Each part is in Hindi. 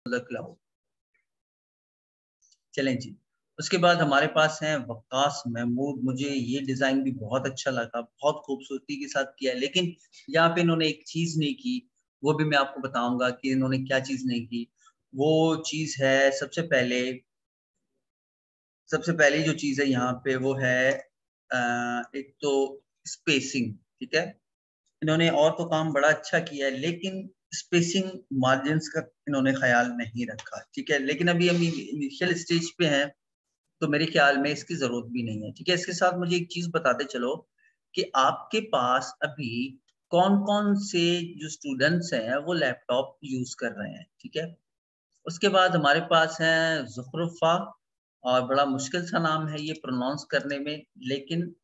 क्लाउड। चलें जी, उसके बाद हमारे पास है वक्कास महमूद। मुझे ये डिजाइन भी बहुत अच्छा लगा, बहुत खूबसूरती के साथ किया है, लेकिन यहाँ पे इन्होंने एक चीज नहीं की, वो भी मैं आपको बताऊंगा कि इन्होंने क्या चीज नहीं की। वो चीज है सबसे पहली जो चीज है यहाँ पे वो है एक तो स्पेसिंग। ठीक है, इन्होंने और तो काम बड़ा अच्छा किया है, लेकिन स्पेसिंग मार्जिन्स का इन्होंने ख्याल नहीं रखा। ठीक है, लेकिन अभी हम इनिशियल स्टेज पे हैं तो मेरे ख्याल में इसकी जरूरत भी नहीं है। ठीक है, इसके साथ मुझे एक चीज बताते चलो कि आपके पास अभी कौन कौन से जो स्टूडेंट्स हैं वो लैपटॉप यूज कर रहे हैं। ठीक है, उसके बाद हमारे पास है ज़ुखरुफा, और बड़ा मुश्किल सा नाम है ये प्रोनाउंस करने में, लेकिन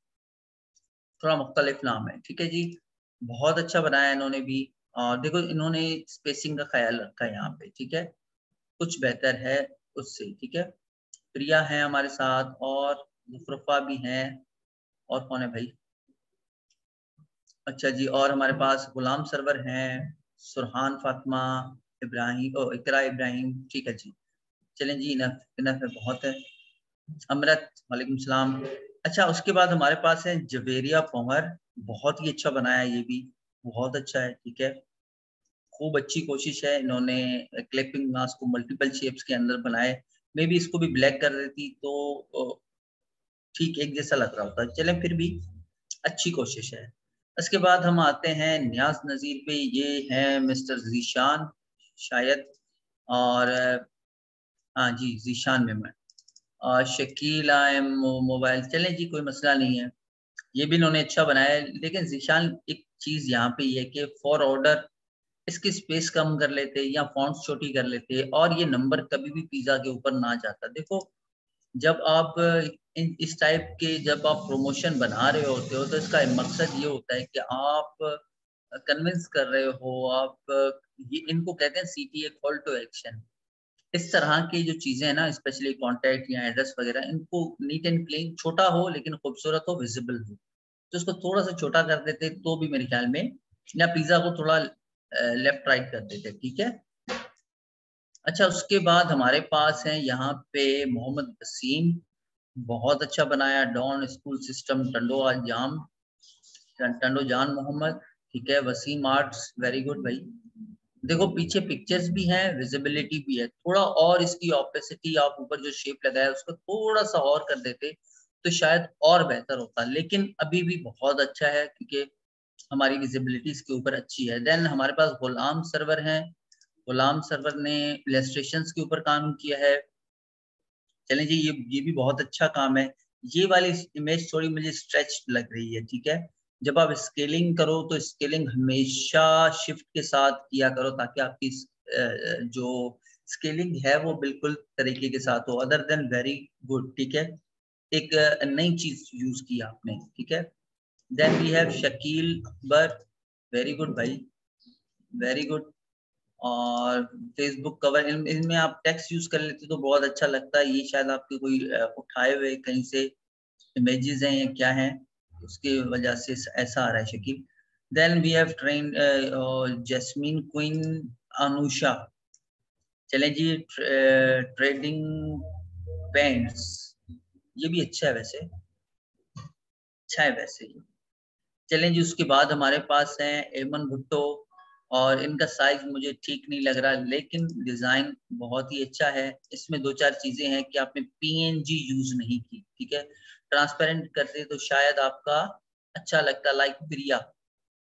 थोड़ा मुख्तलिफ नाम है। ठीक है जी, बहुत अच्छा बनाया इन्होंने भी। और देखो इन्होंने स्पेसिंग का ख्याल रखा है यहाँ पे। ठीक है, कुछ बेहतर है उससे। ठीक है, प्रिया है हमारे साथ और मुफरफा भी हैं। और कौन है भाई? अच्छा जी, और हमारे पास गुलाम सरवर हैं, सुरहान फातिमा, इब्राहिम ओ इकरा इब्राहिम। ठीक है जी, चलें जी, इनफ इनफ है, बहुत है। अमरत, वालेकुम सलाम। अच्छा, उसके बाद हमारे पास है जवेरिया पोहर, बहुत ही अच्छा बनाया ये भी, बहुत अच्छा है। ठीक है, खूब अच्छी कोशिश है इन्होंने। क्लिपिंग मास्क को मल्टीपल शेप्स के अंदर बनाए। मे भी इसको भी ब्लैक कर देती तो ठीक एक जैसा लग रहा होता। चलें, फिर भी अच्छी कोशिश है। उसके बाद हम आते हैं नियाज नज़ीर पे, ये हैं मिस्टर जीशान शायद, और हाँ जी जीशान में मैं, और शकील आई एम मोबाइल। चलें जी, कोई मसला नहीं है, ये भी इन्होंने अच्छा बनाया है। लेकिन जीशान एक चीज यहाँ पे ये है कि फॉर ऑर्डर इसकी स्पेस कम कर लेते या फॉन्ट्स छोटी कर लेते, और ये नंबर कभी भी पिज्जा के ऊपर ना जाता। देखो, जब आप इस टाइप के जब आप प्रमोशन बना रहे होते हो तो इसका मकसद ये होता है कि आप कन्विंस कर रहे हो आप, ये इनको कहते हैं CTA, कॉल टू एक्शन। इस तरह की जो चीजें हैं ना, स्पेशली कॉन्टैक्ट या एड्रेस वगैरह, इनको नीट एंड क्लीन, छोटा हो लेकिन खूबसूरत हो, विजिबल हो, तो इसको थोड़ा सा छोटा कर देते तो भी मेरे ख्याल में, या पिज्जा को थोड़ा लेफ्ट राइट कर देते। ठीक है, अच्छा, उसके बाद हमारे पास है यहाँ पे मोहम्मद वसीम, बहुत अच्छा बनाया। डॉन स्कूल सिस्टम टंडो जान मोहम्मद। ठीक है, वसीम आर्ट्स, वेरी गुड भाई। देखो पीछे पिक्चर्स भी हैं, विजिबिलिटी भी है, थोड़ा और इसकी ऑपेसिटी, आप ऊपर जो शेप लगाया उसको थोड़ा सा और कर देते तो शायद और बेहतर होता, लेकिन अभी भी बहुत अच्छा है क्योंकि हमारी विजिबिलिटी इसके ऊपर अच्छी है। देन हमारे पास गुलाम सर्वर है, गुलाम सर्वर ने इलस्ट्रेशंस के ऊपर काम किया है। चलें जी, ये भी बहुत अच्छा काम है। ये वाली इमेज थोड़ी मुझे स्ट्रेच लग रही है। ठीक है, जब आप स्केलिंग करो तो स्केलिंग हमेशा शिफ्ट के साथ किया करो ताकि आपकी जो स्केलिंग है वो बिल्कुल तरीके के साथ हो। Other than very good. ठीक है, एक नई चीज यूज की आपने। ठीक है, then we have Shakeel Akbar, very good भाई, वेरी गुड। और फेसबुक कवर, इनमें आप टेक्स्ट यूज कर लेते तो बहुत अच्छा लगता है। ये शायद आपके कोई उठाए हुए कहीं से इमेजेस हैं या क्या हैं, उसके वजह से ऐसा आ रहा है Shakeel. Then we have train Jasmine queen Anusha. चलें जी, ट्रेडिंग पेंट्स, ये भी अच्छा है वैसे, अच्छा है वैसे ही। चलें जी, उसके बाद हमारे पास है एमन भुट्टो, और इनका साइज मुझे ठीक नहीं लग रहा, लेकिन डिजाइन बहुत ही अच्छा है। इसमें दो चार चीजें हैं कि आपने PNG यूज नहीं की। ठीक है, ट्रांसपेरेंट करते तो शायद आपका अच्छा लगता, लाइक प्रिया।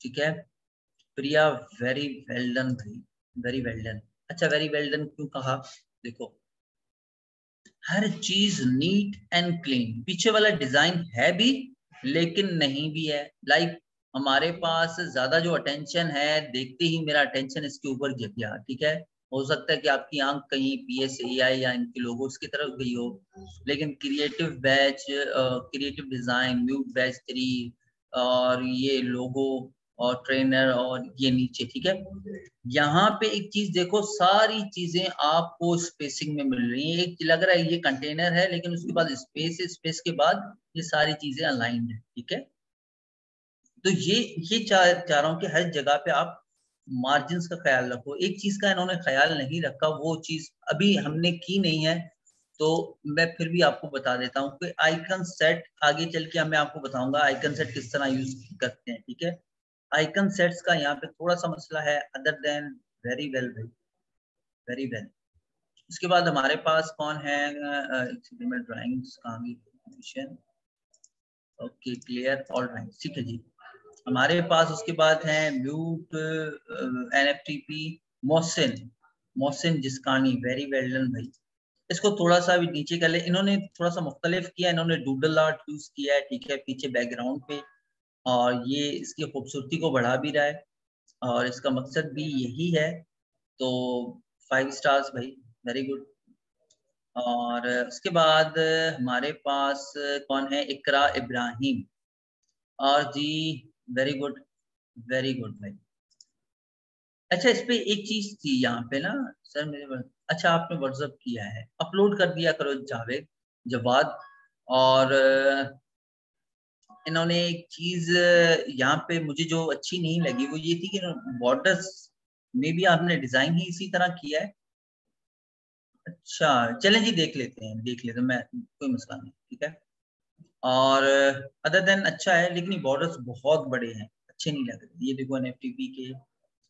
ठीक है, प्रिया, वेरी वेल डन भाई, वेरी वेल डन। अच्छा, वेरी वेल डन क्यों कहा? देखो, हर चीज नीट एंड क्लीन, पीछे वाला डिजाइन है भी लेकिन नहीं भी है। लाइक हमारे पास ज्यादा जो अटेंशन है, देखते ही मेरा अटेंशन इसके ऊपर गिर गया। ठीक है, हो सकता है कि आपकी आंख कहीं PSAI या इनके लोगोस की तरफ गई हो, लेकिन creative batch, creative design, mute batch 3, और ये लोगो और ट्रेनर और ये नीचे। ठीक है, यहाँ पे एक चीज देखो, सारी चीजें आपको स्पेसिंग में मिल रही है। एक लग रहा है ये कंटेनर है, लेकिन उसके बाद स्पेस है, स्पेस के बाद ये सारी चीजें अलाइंड है। ठीक है, तो ये चाह रहा हूँ कि हर जगह पे आप मार्जिन्स का ख्याल रखो। एक चीज का इन्होंने ख्याल नहीं रखा, वो चीज अभी हमने की नहीं है, तो मैं फिर भी आपको बता देता हूँ कि आइकन सेट आगे चल के मैं आपको बताऊंगा आइकन सेट किस तरह यूज करते हैं, ठीक है। आइकन सेट्स का यहाँ पे थोड़ा सा मसला है, अदर देन वेरी वेल भाई, वेरी वेल। उसके बाद हमारे पास कौन है, ड्राइंग्स कहाँ गई, ओके क्लियर, ऑल राइट, ठीक है जी। हमारे पास उसके बाद है mute NFTP Mohsin, Mohsin Jiskani, very well done भाई। इसको थोड़ा सा भी नीचे कर ले, इन्होंने थोड़ा सा मुख्तलिफ किया, इन्होंने डूडल आर्ट यूज किया है, ठीक है, पीछे बैकग्राउंड पे, और ये इसकी खूबसूरती को बढ़ा भी रहा है और इसका मकसद भी यही है। तो 5 स्टार्स भाई, वेरी गुड। और उसके बाद हमारे पास कौन है, इकरा इब्राहिम, और जी वेरी गुड, वेरी गुड भाई। अच्छा इस पे एक चीज थी यहाँ पे ना सर मेरे, अच्छा आपने व्हाट्सअप किया है, अपलोड कर दिया करो जावेद जवाद। और इन्होंने एक चीज यहाँ पे मुझे जो अच्छी नहीं लगी वो ये थी कि बॉर्डर्स में भी आपने डिजाइन ही इसी तरह किया है। अच्छा चलें जी, देख लेते हैं, देख लेते हैं, मैं कोई मसला नहीं, ठीक है। और अदर देन अच्छा है, लेकिन ये बॉर्डर्स बहुत बड़े हैं, अच्छे नहीं लग रहे। ये देखो एनएफटीपी के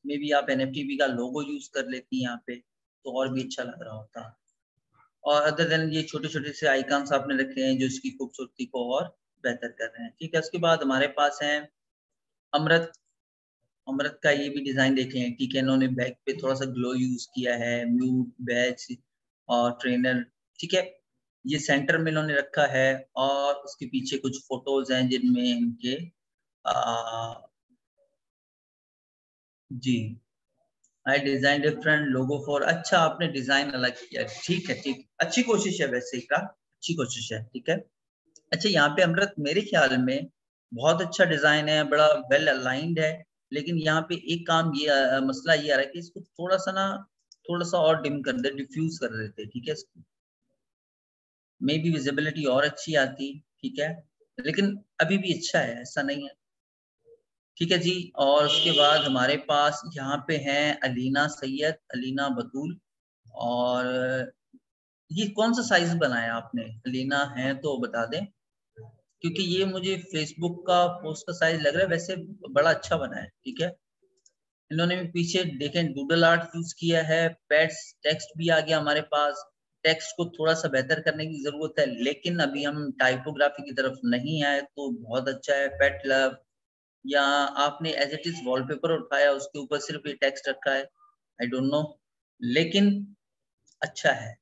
में भी आप एनएफटीपी का लोगो यूज कर लेती हैं यहाँ पे, तो और भी अच्छा लग रहा होता। और अदर देन ये छोटे छोटे से आइकन्स आपने रखे हैं जो इसकी खूबसूरती को और बेहतर कर रहे हैं, ठीक है। उसके बाद हमारे पास है अमृत, अमृत का ये भी डिजाइन देखें, ठीक है, इन्होंने बैक पे थोड़ा सा ग्लो यूज किया है, म्यूट बैच और ट्रेनर, ठीक है, ये सेंटर में इन्होंने रखा है। और उसके पीछे कुछ फोटोज हैं जिनमें इनके जी, आई डिजाइन डिफरेंट लोगो फॉर, अच्छा आपने डिजाइन अलग किया, ठीक है, ठीक, अच्छी कोशिश है वैसे का, अच्छी कोशिश है, ठीक है। अच्छा यहाँ पे अमृत मेरे ख्याल में बहुत अच्छा डिजाइन है, बड़ा वेल अलाइंड है, लेकिन यहाँ पे एक काम ये मसला ये आ रहा है कि इसको थोड़ा सा ना, थोड़ा सा और डिम कर दे, डिफ्यूज कर देते, ठीक है, इसको मे बी विजिबिलिटी और अच्छी आती, ठीक है, लेकिन अभी भी अच्छा है, ऐसा नहीं है, ठीक है जी। और उसके बाद हमारे पास यहाँ पे हैं अलीना सैयद, अलीना बतूल, और ये कौन सा साइज बनाया आपने, अलीना है तो बता दें, क्योंकि ये मुझे फेसबुक का पोस्ट का साइज लग रहा है, वैसे बड़ा अच्छा बना है, ठीक है। इन्होंने भी पीछे देखें डूडल आर्ट यूज किया है, पेट्स टेक्स्ट भी आ गया हमारे पास, टेक्स्ट को थोड़ा सा बेहतर करने की जरूरत है, लेकिन अभी हम टाइपोग्राफी की तरफ नहीं आए, तो बहुत अच्छा है, पेट लव, या आपने एज इट इज वॉलपेपर उठाया उसके ऊपर सिर्फ ये टेक्स्ट रखा है, आई डोंट नो, लेकिन अच्छा है।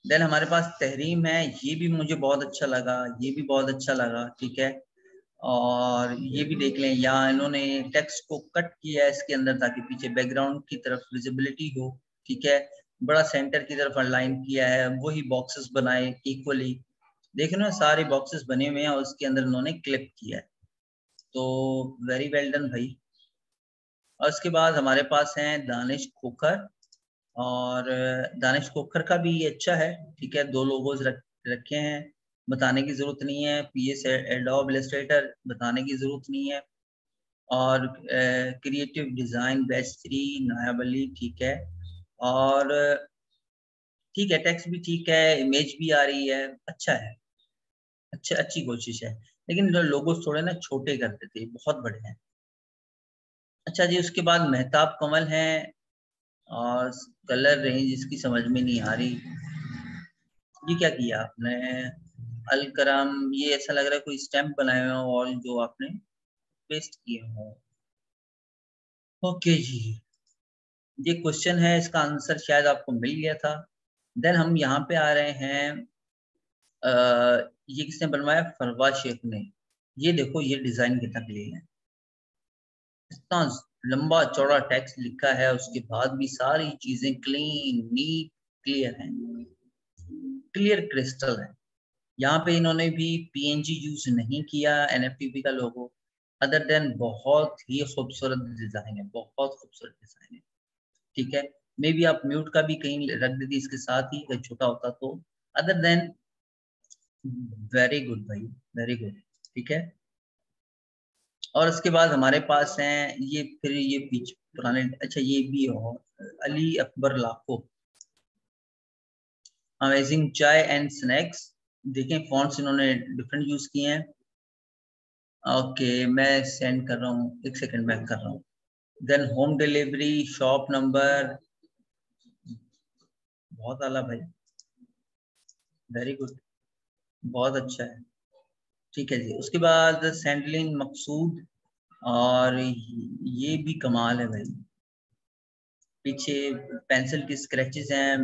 देन हमारे पास तहरीम है, ये भी मुझे बहुत अच्छा लगा, ये भी बहुत अच्छा लगा, ठीक है। और ये भी देख लें, यहाँ इन्होंने टेक्स्ट को कट किया है इसके अंदर ताकि पीछे बैकग्राउंड की तरफ विजिबिलिटी हो, ठीक है, बड़ा सेंटर की तरफ अलाइन किया है, वही बॉक्सेस बनाए इक्वली, देख ना सारे बॉक्सेस बने हुए हैं और उसके अंदर इन्होंने क्लिप किया है, तो वेरी वेल डन भाई। और उसके बाद हमारे पास हैं दानिश खोखर, और दानिश खोखर का भी ये अच्छा है, ठीक है, दो लोगोज रखे हैं, बताने की जरूरत नहीं है, पीएस एडोब इलस्ट्रेटर बताने की जरूरत नहीं है। और क्रिएटिव डिजाइन बैच 3 नायाब अली, ठीक है। और ठीक है, टेक्स्ट भी ठीक है, इमेज भी आ रही है, अच्छा है, अच्छा, अच्छी कोशिश है, लेकिन लोगोस थोड़े ना छोटे कर देते, बहुत बड़े हैं। अच्छा जी, उसके बाद मेहताब कमल हैं, और कलर रेंज इसकी समझ में नहीं आ रही, ये क्या किया आपने, अल करम, ये ऐसा लग रहा है कोई स्टैम्प बनाए हुए हो और जो आपने पेस्ट किए हो, ओके जी। ये क्वेश्चन है, इसका आंसर शायद आपको मिल गया था। देन हम यहाँ पे आ रहे हैं, ये किसने बनवाया, फरवा शेख ने, ये देखो ये डिजाइन कितना क्लीन है, इतना लंबा चौड़ा टेक्स्ट लिखा है, उसके बाद भी सारी चीजें क्लीन नीट क्लियर हैं, क्लियर क्रिस्टल है। यहाँ पे इन्होंने भी पीएनजी यूज नहीं किया एनएफटीपी का लोगो, अदर देन बहुत ही खूबसूरत डिजाइन है, बहुत खूबसूरत डिजाइन है, ठीक है। मे बी आप म्यूट का भी कहीं रख देती इसके साथ ही, कहीं छोटा होता तो, अदर देन वेरी गुड भाई, वेरी गुड, ठीक है। और उसके बाद हमारे पास हैं ये, फिर ये पीछे पुराने, अच्छा ये भी हो, अली अकबर लाखो, अमेजिंग चाय एंड स्नैक्स। देखें फॉन्ट्स इन्होंने डिफरेंट यूज किए हैं। ओके मैं सेंड कर रहा हूँ, एक सेकंड बैक कर रहा हूँ। Then home delivery, shop number, बहुत आला भाई, वेरी गुड, बहुत अच्छा है। ठीक है जी, उसके बाद सैंडलिन मकसूद, और ये भी कमाल है भाई, पीछे पेंसिल की स्क्रैचेस हैं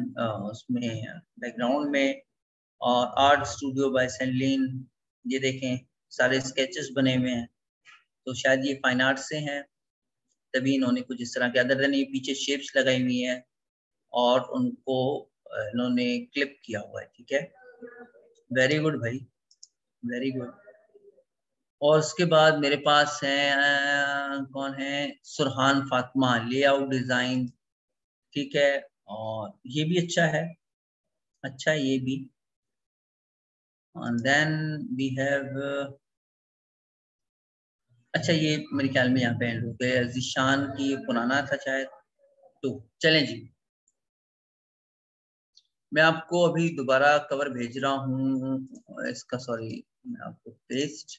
उसमें बैकग्राउंड में, और आर्ट स्टूडियो बाय सैंडलिन, ये देखें सारे स्केचेस बने हुए हैं, तो शायद ये फाइन आर्ट से हैं, तभी इन्होंने कुछ इस तरह के, अदर देन ये पीछे शेप्स लगाई हुई हैं और उनको इन्होंने क्लिप किया हुआ है। ठीक है, वेरी गुड भाई, वेरी गुड। और उसके बाद मेरे पास है कौन है, सुरहान फातिमा, लेआउट डिजाइन। ठीक है, और ये भी अच्छा है, अच्छा है ये भी। and then we have अच्छा ये मेरे ख्याल में यहाँ पे एंड हो गया, जीशान की पुराना था शायद। तो चलें जी, मैं आपको अभी दोबारा कवर भेज रहा हूँ इसका, सॉरी मैं आपको पेस्ट,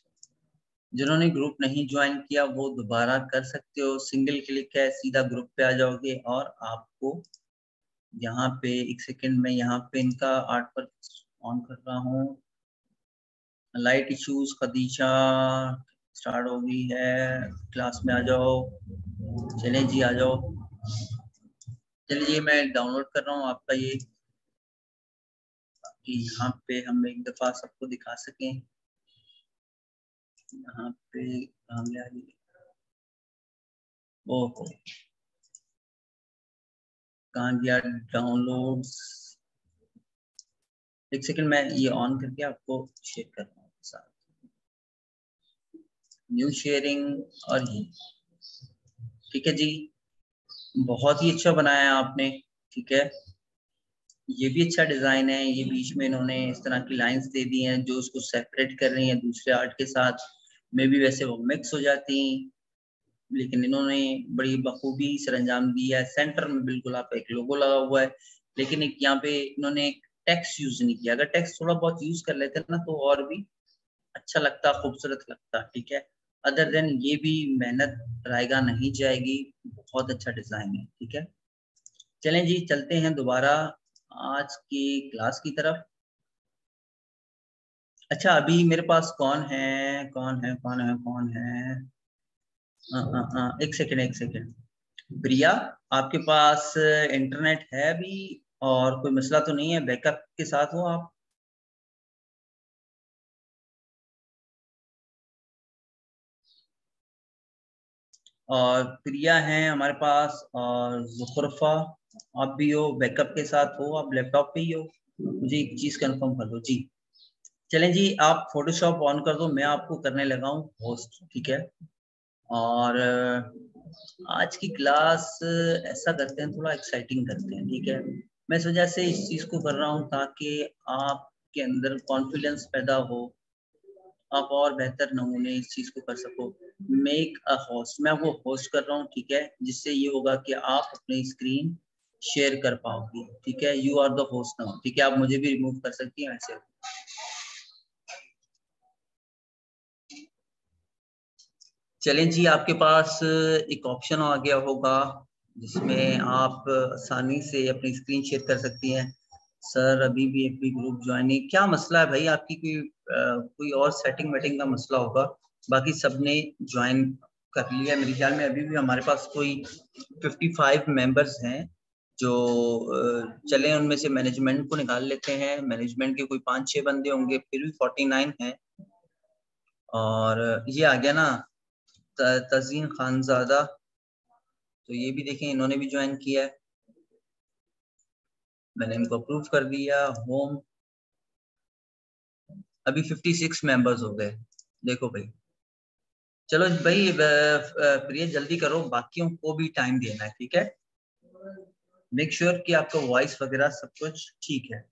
जिन्होंने ग्रुप नहीं ज्वाइन किया वो दोबारा कर सकते हो, सिंगल क्लिक है, सीधा ग्रुप पे आ जाओगे, और आपको यहाँ पे एक सेकंड में यहाँ पे इनका आर्ट पर ऑन कर रहा हूँ। लाइट इश्यूज, खदीजा स्टार्ट हो गई है, क्लास में आ जाओ, चलें जी आ जाओ। चलिए मैं डाउनलोड कर रहा हूँ आपका ये, कि यहाँ पे हम एक दफा सबको दिखा सकें। यहाँ पे हम ओहो कहाँ गया डाउनलोड्स, एक सेकंड मैं ये ऑन करके आपको शेयर कर रहा हूँ साथ, न्यू शेयरिंग, और ये ठीक है जी, बहुत ही अच्छा बनाया है आपने। ठीक है, ये भी अच्छा डिजाइन है, ये बीच में इन्होंने इस तरह की लाइंस दे दी हैं जो उसको सेपरेट कर रही हैं दूसरे आर्ट के साथ, मे भी वैसे वो मिक्स हो जाती, लेकिन इन्होंने बड़ी बखूबी सरंजाम दिया है। सेंटर में बिल्कुल आपका एक लोगो लगा हुआ है, लेकिन एक यहाँ पे इन्होंने टेक्स्ट यूज नहीं किया, अगर टेक्स्ट थोड़ा बहुत यूज कर लेते ना तो और भी अच्छा लगता, खूबसूरत लगता। ठीक है, अदर देन ये भी मेहनत रायगा नहीं जाएगी, बहुत अच्छा डिजाइन है। ठीक है, चलें जी चलते हैं दोबारा आज की क्लास की तरफ। अच्छा अभी मेरे पास कौन है, कौन है कौन है कौन है, एक सेकेंड एक सेकेंड, प्रिया आपके पास इंटरनेट है अभी, और कोई मसला तो नहीं है, बैकअप के साथ हो आप? और प्रिया हैं हमारे पास, और जुखरफा आप भी हो, बैकअप के साथ हो, आप लैपटॉप पे ही हो, मुझे एक चीज कंफर्म कर दो जी। चलें जी, आप फोटोशॉप ऑन कर दो, मैं आपको करने लगा हूँ होस्ट। ठीक है, और आज की क्लास ऐसा करते हैं, थोड़ा एक्साइटिंग करते हैं। ठीक है, मैं इस वजह से इस चीज को कर रहा हूँ ताकि आपके अंदर कॉन्फिडेंस पैदा हो, आप और बेहतर नमूने इस चीज को कर सको। मेक अ होस्ट, मैं वो होस्ट कर रहा हूँ। ठीक है, जिससे ये होगा कि आप अपनी स्क्रीन शेयर कर पाओगे। ठीक है, you are the host now. ठीक है, आप मुझे भी रिमूव कर सकती हैं ऐसे। चलें जी, आपके पास एक ऑप्शन आ गया होगा जिसमें आप आसानी से अपनी स्क्रीन शेयर कर सकती हैं। सर अभी भी एक भी ग्रुप ज्वाइन नहीं, क्या मसला है भाई आपकी, कोई और सेटिंग वेटिंग का मसला होगा, बाकी सबने ज्वाइन कर लिया मेरे ख्याल में। अभी भी हमारे पास कोई 55 मेंबर्स हैं जो चले, उनमें से मैनेजमेंट को निकाल लेते हैं, मैनेजमेंट के कोई 5-6 बंदे होंगे, फिर भी 49 हैं। और ये आ गया ना तजीन खानजादा, तो ये भी देखें इन्होंने भी ज्वाइन किया है, मैंने इनको अप्रूव कर दिया। होम, अभी 56 मेंबर्स हो गए, देखो भाई। चलो भाई प्रिय जल्दी करो, बाकियों को भी टाइम देना है। ठीक है, मेक श्योर कि आपका वॉइस वगैरह सब कुछ ठीक है।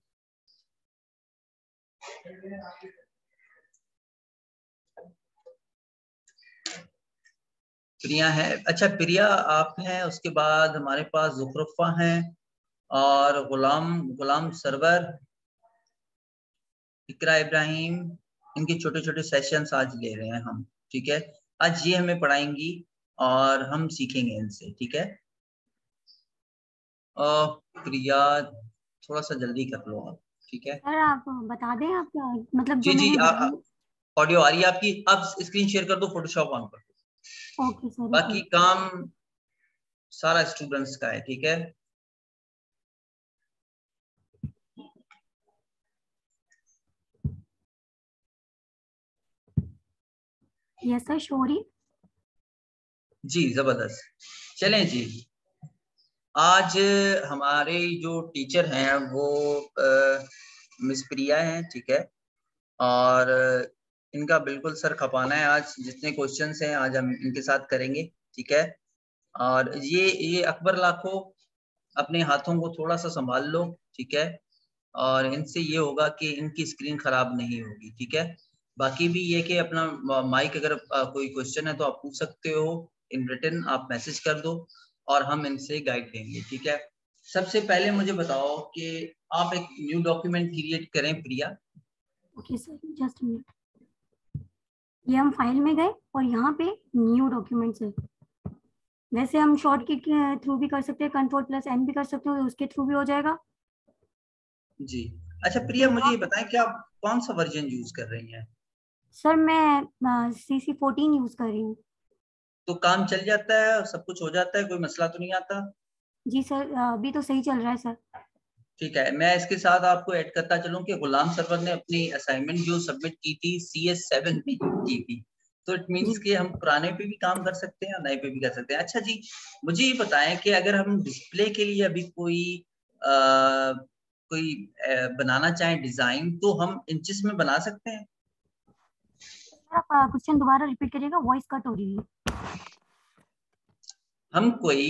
प्रिया है, अच्छा प्रिया आप हैं, उसके बाद हमारे पास जुखरुफा हैं और गुलाम गुलाम सरवर, इकरा इब्राहिम, इनके छोटे छोटे सेशंस आज ले रहे हैं हम, ठीक है। आज ये हमें पढ़ाएंगी और हम सीखेंगे इनसे, ठीक है। प्रिया थोड़ा सा जल्दी कर लो आप, ठीक है। सर आप बता दें, आप मतलब जी जो जी, मैंने बनाई। ऑडियो आ रही है आपकी, अब स्क्रीन शेयर कर दो, फोटोशॉप ऑन कर दो। ओके सर, एक बाकी मिनट। काम सारा स्टूडेंट्स का है, ठीक है। यस सर, शोरी। जी जबरदस्त, चलें जी। आज हमारे जो टीचर हैं वो मिस प्रिया हैं, ठीक है। और इनका बिल्कुल सर खपाना है, आज जितने क्वेश्चंस हैं आज हम इनके साथ करेंगे, ठीक है। और ये अकबर लाखो, अपने हाथों को थोड़ा सा संभाल लो, ठीक है। और इनसे ये होगा कि इनकी स्क्रीन खराब नहीं होगी, ठीक है। बाकी भी ये कि अपना माइक, अगर कोई क्वेश्चन है तो आप पूछ सकते हो इन रिटन, आप मैसेज कर दो और हम इनसे गाइड देंगे, ठीक है। सबसे पहले मुझे बताओ कि आप एक न्यू डॉक्यूमेंट क्रिएट करें Priya. Okay sir, just minute. ये हम फाइल में गए और यहाँ पे न्यू डॉक्यूमेंट्स है। वैसे हम शॉर्टकट के थ्रू भी कर सकते हैं, कंट्रोल+N भी कर सकते हो, उसके थ्रू भी हो जाएगा। जी, अच्छा तो प्रिया मुझे यहाँ ये पे बताएं कि आप कौन सा वर्जन यूज कर रही हैं। सर मैं CC14 यूज कर रही हूँ। तो काम चल जाता है, सब कुछ हो जाता है, कोई मसला तो नहीं आता। जी सर, अभी तो सही चल रहा है सर। ठीक है, मैं इसके साथ आपको ऐड करता चलूं कि गुलाम सरवर ने अपनी असाइनमेंट जो सबमिट की थी CS7 में की थी, तो इट मींस जी कि हम पुराने पे भी काम कर सकते हैं, नए पे भी कर सकते हैं। अच्छा जी, मुझे ये बताएं कि अगर हम डिस्प्ले के लिए अभी बनाना चाहें डिजाइन, तो हम इंचेस में बना सकते हैं। आप क्वेश्चन दोबारा रिपीट करिएगा, वॉइस कट हो रही है। हम कोई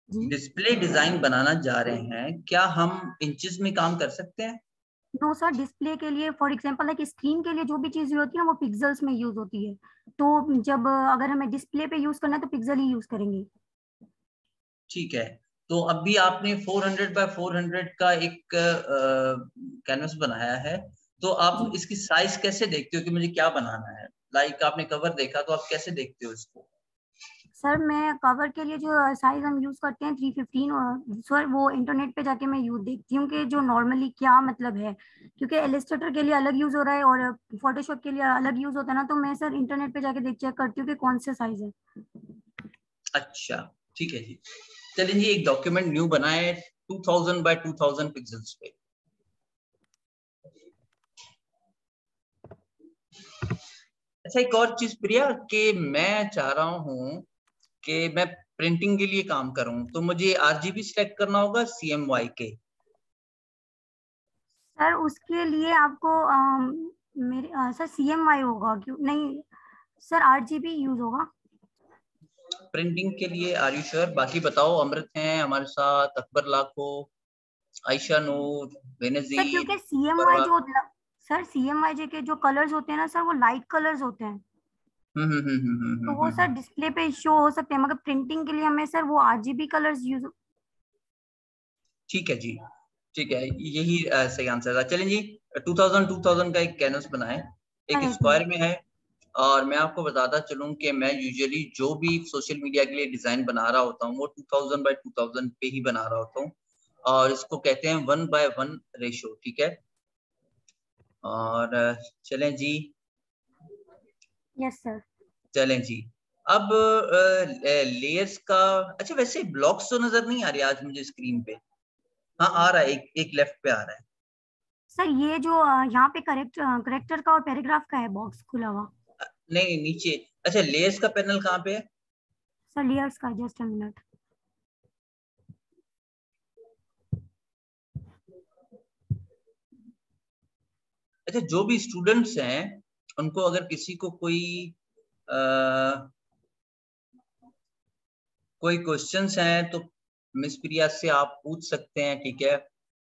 जी। डिस्प्ले डिजाइन बनाना जा रहे हैं, क्या हम इंचेस में काम कर सकते हैं। नो सर, डिस्प्ले के लिए फॉर एग्जांपल लाइक स्क्रीन के लिए जो भी चीज होती है ना वो पिक्सेल्स में यूज होती है। तो जब अगर हमें डिस्प्ले पे यूज करना है तो पिक्सल ही यूज करेंगे। ठीक है, तो अभी आपने 400 बाय 400 का एक कैनवस बनाया है, तो आप जी इसकी साइज कैसे देखते हो कि मुझे क्या बनाना है। लाइक आपने कवर देखा, तो आप कैसे देखते हो इसको। सर, मैं कवर के लिए जो साइज हम यूज करते हैं 315, और सर वो इंटरनेट पे जाके मैं यूज देखती हूँ कि जो नॉर्मली क्या मतलब है, क्योंकि इलस्ट्रेटर के लिए अलग यूज हो रहा है और फोटोशॉप के लिए अलग यूज होता है ना, तो मैं सर इंटरनेट पे जाके देख चेक करती हूँ कि कौन से साइज है। अच्छा, ठीक है जी। चलिए जी, एक डॉक्यूमेंट न्यू बनाए 2000 बाय 2000 पिक्सल्स पे। अच्छा, एक और चीज प्रिया, कि मैं चाह रहा हूँ कि मैं प्रिंटिंग के लिए काम करूं, तो मुझे RGB सिलेक्ट करना होगा CMYK। सर उसके लिए आपको मेरे सर CMY होगा क्यों नहीं, सर RGB यूज होगा। प्रिंटिंग के लिए आर यू श्योर। बाकी बताओ, अमृत हैं हमारे साथ, अकबर लाखो, आयशा नूर, सर बेनजीर, क्योंकि CMY परवा। जो सर CMYJ के जो कलर्स होते हैं ना सर, वो लाइट कलर्स होते हैं। तो वो सर हम्म। डिस्प्ले पे शो हो सकते हैं, मगर प्रिंटिंग के लिए हमें सर वो RGB कलर्स यूज। ठीक है जी, ठीक है, यही सही आंसर था। चलें जी, 2000 का एक कैनवस बनाए, एक सर एक स्क्वायर मिनट। में है। और मैं आपको बताता चलूं कि मैं यूजुअली जो भी सोशल मीडिया के लिए डिजाइन बना रहा होता हूँ वो 2000 बाय 2000 पे ही बना रहा होता हूँ, और इसको कहते हैं 1:1 रेशो, ठीक है। और चलें जी, यस सर। चलें जी। अब लेयर्स का, अच्छा वैसे ब्लॉक्स तो नजर नहीं आ रहे आज मुझे स्क्रीन पे। हाँ आ रहा है, एक एक लेफ्ट पे आ रहा है। सर ये जो यहाँ पे करेक्टर का और पैराग्राफ का है बॉक्स खुला हुआ। नहीं नीचे, अच्छा लेयर्स का पैनल कहाँ पे है। सर लेयर्स का, जस्ट अ मिनट। अच्छा, जो भी स्टूडेंट्स हैं उनको अगर किसी को आ, कोई क्वेश्चंस हैं तो मिस प्रिया से आप पूछ सकते हैं, ठीक है।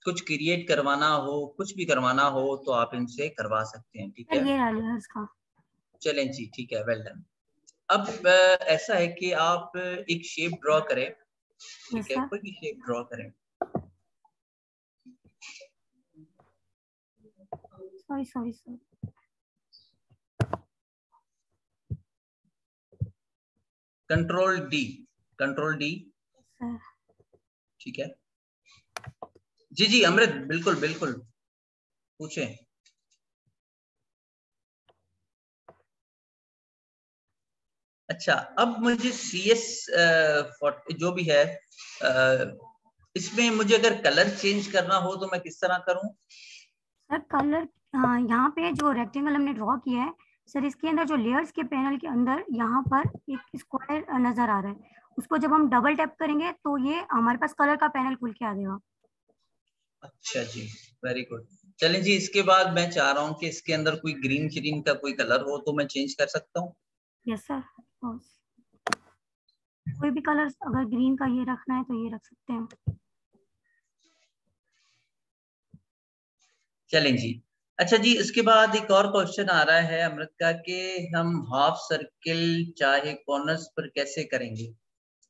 कुछ क्रिएट करवाना हो, कुछ भी करवाना हो तो आप इनसे करवा सकते हैं, ठीक सर है। ये रहा लेयर्स का। चलें जी, ठीक है, वेल डन। अब ऐसा है कि आप एक शेप ड्रॉ करें, ठीक है, कोई भी शेप ड्रॉ करें। Sorry control D, control D, ठीक है। जी जी अमृत, बिल्कुल बिल्कुल पूछे। अच्छा, अब मुझे CS जो भी है इसमें मुझे अगर कलर चेंज करना हो तो मैं किस तरह करूं? सर कलर, यहाँ पे जो रेक्टेंगल हमने ड्रॉ किया है सर, इसके अंदर जो लेयर्स के पैनल के अंदर यहाँ पर एक स्क्वायर नजर आ रहा है, उसको जब हम डबल टैप करेंगे तो ये हमारे पास कलर का पैनल खुल के आ जाएगा। अच्छा जी, वेरी गुड। चलें जी, इसके बाद मैं चाह रहा हूँ कि इसके अंदर कोई ग्रीन ग्रीन का कोई कलर हो तो मैं चेंज कर सकता हूँ? यस सर, कोई भी कलर, अगर ग्रीन का ये रखना है तो ये रख सकते हैं। चलें जी। अच्छा जी, इसके बाद एक और क्वेश्चन आ रहा है अमृत का कि हम हाफ सर्किल चाहे कॉर्नर्स पर कैसे करेंगे?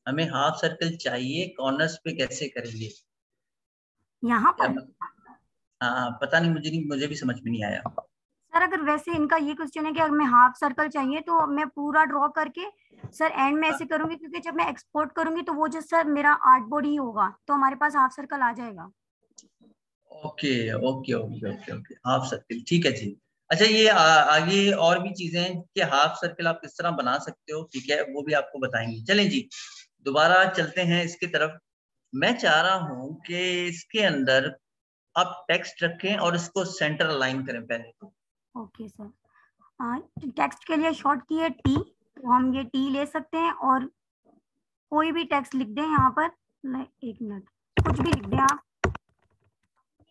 हमें हाफ सर्कल चाहिए, कॉर्नर्स पे कैसे करेंगे? यहाँ पर हाँ पता नहीं, मुझे भी समझ में नहीं आया। सर, अगर वैसे इनका ये क्वेश्चन है कि अगर मैं हाफ सर्कल चाहिए तो मैं पूरा ड्रॉ करके सर एंड में ऐसे करूंगी, क्योंकि जब मैं एक्सपोर्ट करूंगी तो वो जो सर मेरा आर्टबोर्ड ही होगा, तो हमारे पास हाफ सर्कल आ जाएगा। Okay okay okay okay okay, half circle, ठीक है जी। अच्छा, ये आगे और भी चीजें हैं कि हाफ सर्कल आप किस तरह बना सकते हो, ठीक है, वो भी आपको बताएंगे। चलें जी, दोबारा चलते हैं इसकी तरफ। मैं चाह रहा हूं कि इसके अंदर आप टेक्स्ट रखें और इसको सेंटर अलाइन करें पहले तो। ओके सर, टेक्स्ट के लिए शॉर्ट की है टी, तो हम ये टी ले सकते हैं और कोई भी टेक्स्ट लिख दें यहाँ पर। एक मिनट, कुछ भी लिख दें आप,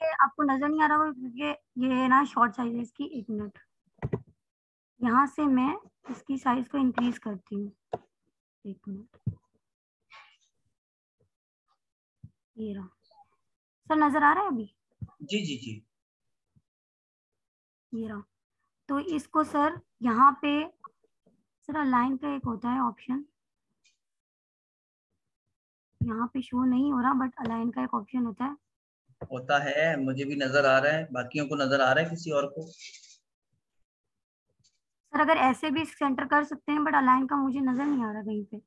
ये आपको नजर नहीं आ रहा होगा क्योंकि ये ना शॉर्ट साइज है इसकी। एक मिनट, यहाँ से मैं इसकी साइज को इंक्रीज करती हूँ। एक मिनट, ये रहा सर, नजर आ रहा है अभी? जी जी जी। ये रहा। तो इसको सर यहाँ पे सर अलाइन का एक होता है ऑप्शन, यहाँ पे शो नहीं हो रहा, बट अलाइन का एक ऑप्शन होता है, मुझे भी नजर आ रहा है, बाकियों को नजर आ रहा है, किसी और को? सर अगर ऐसे भी सेंटर कर सकते हैं, बट अलाइन का मुझे नजर नहीं आ रहा कहीं पे।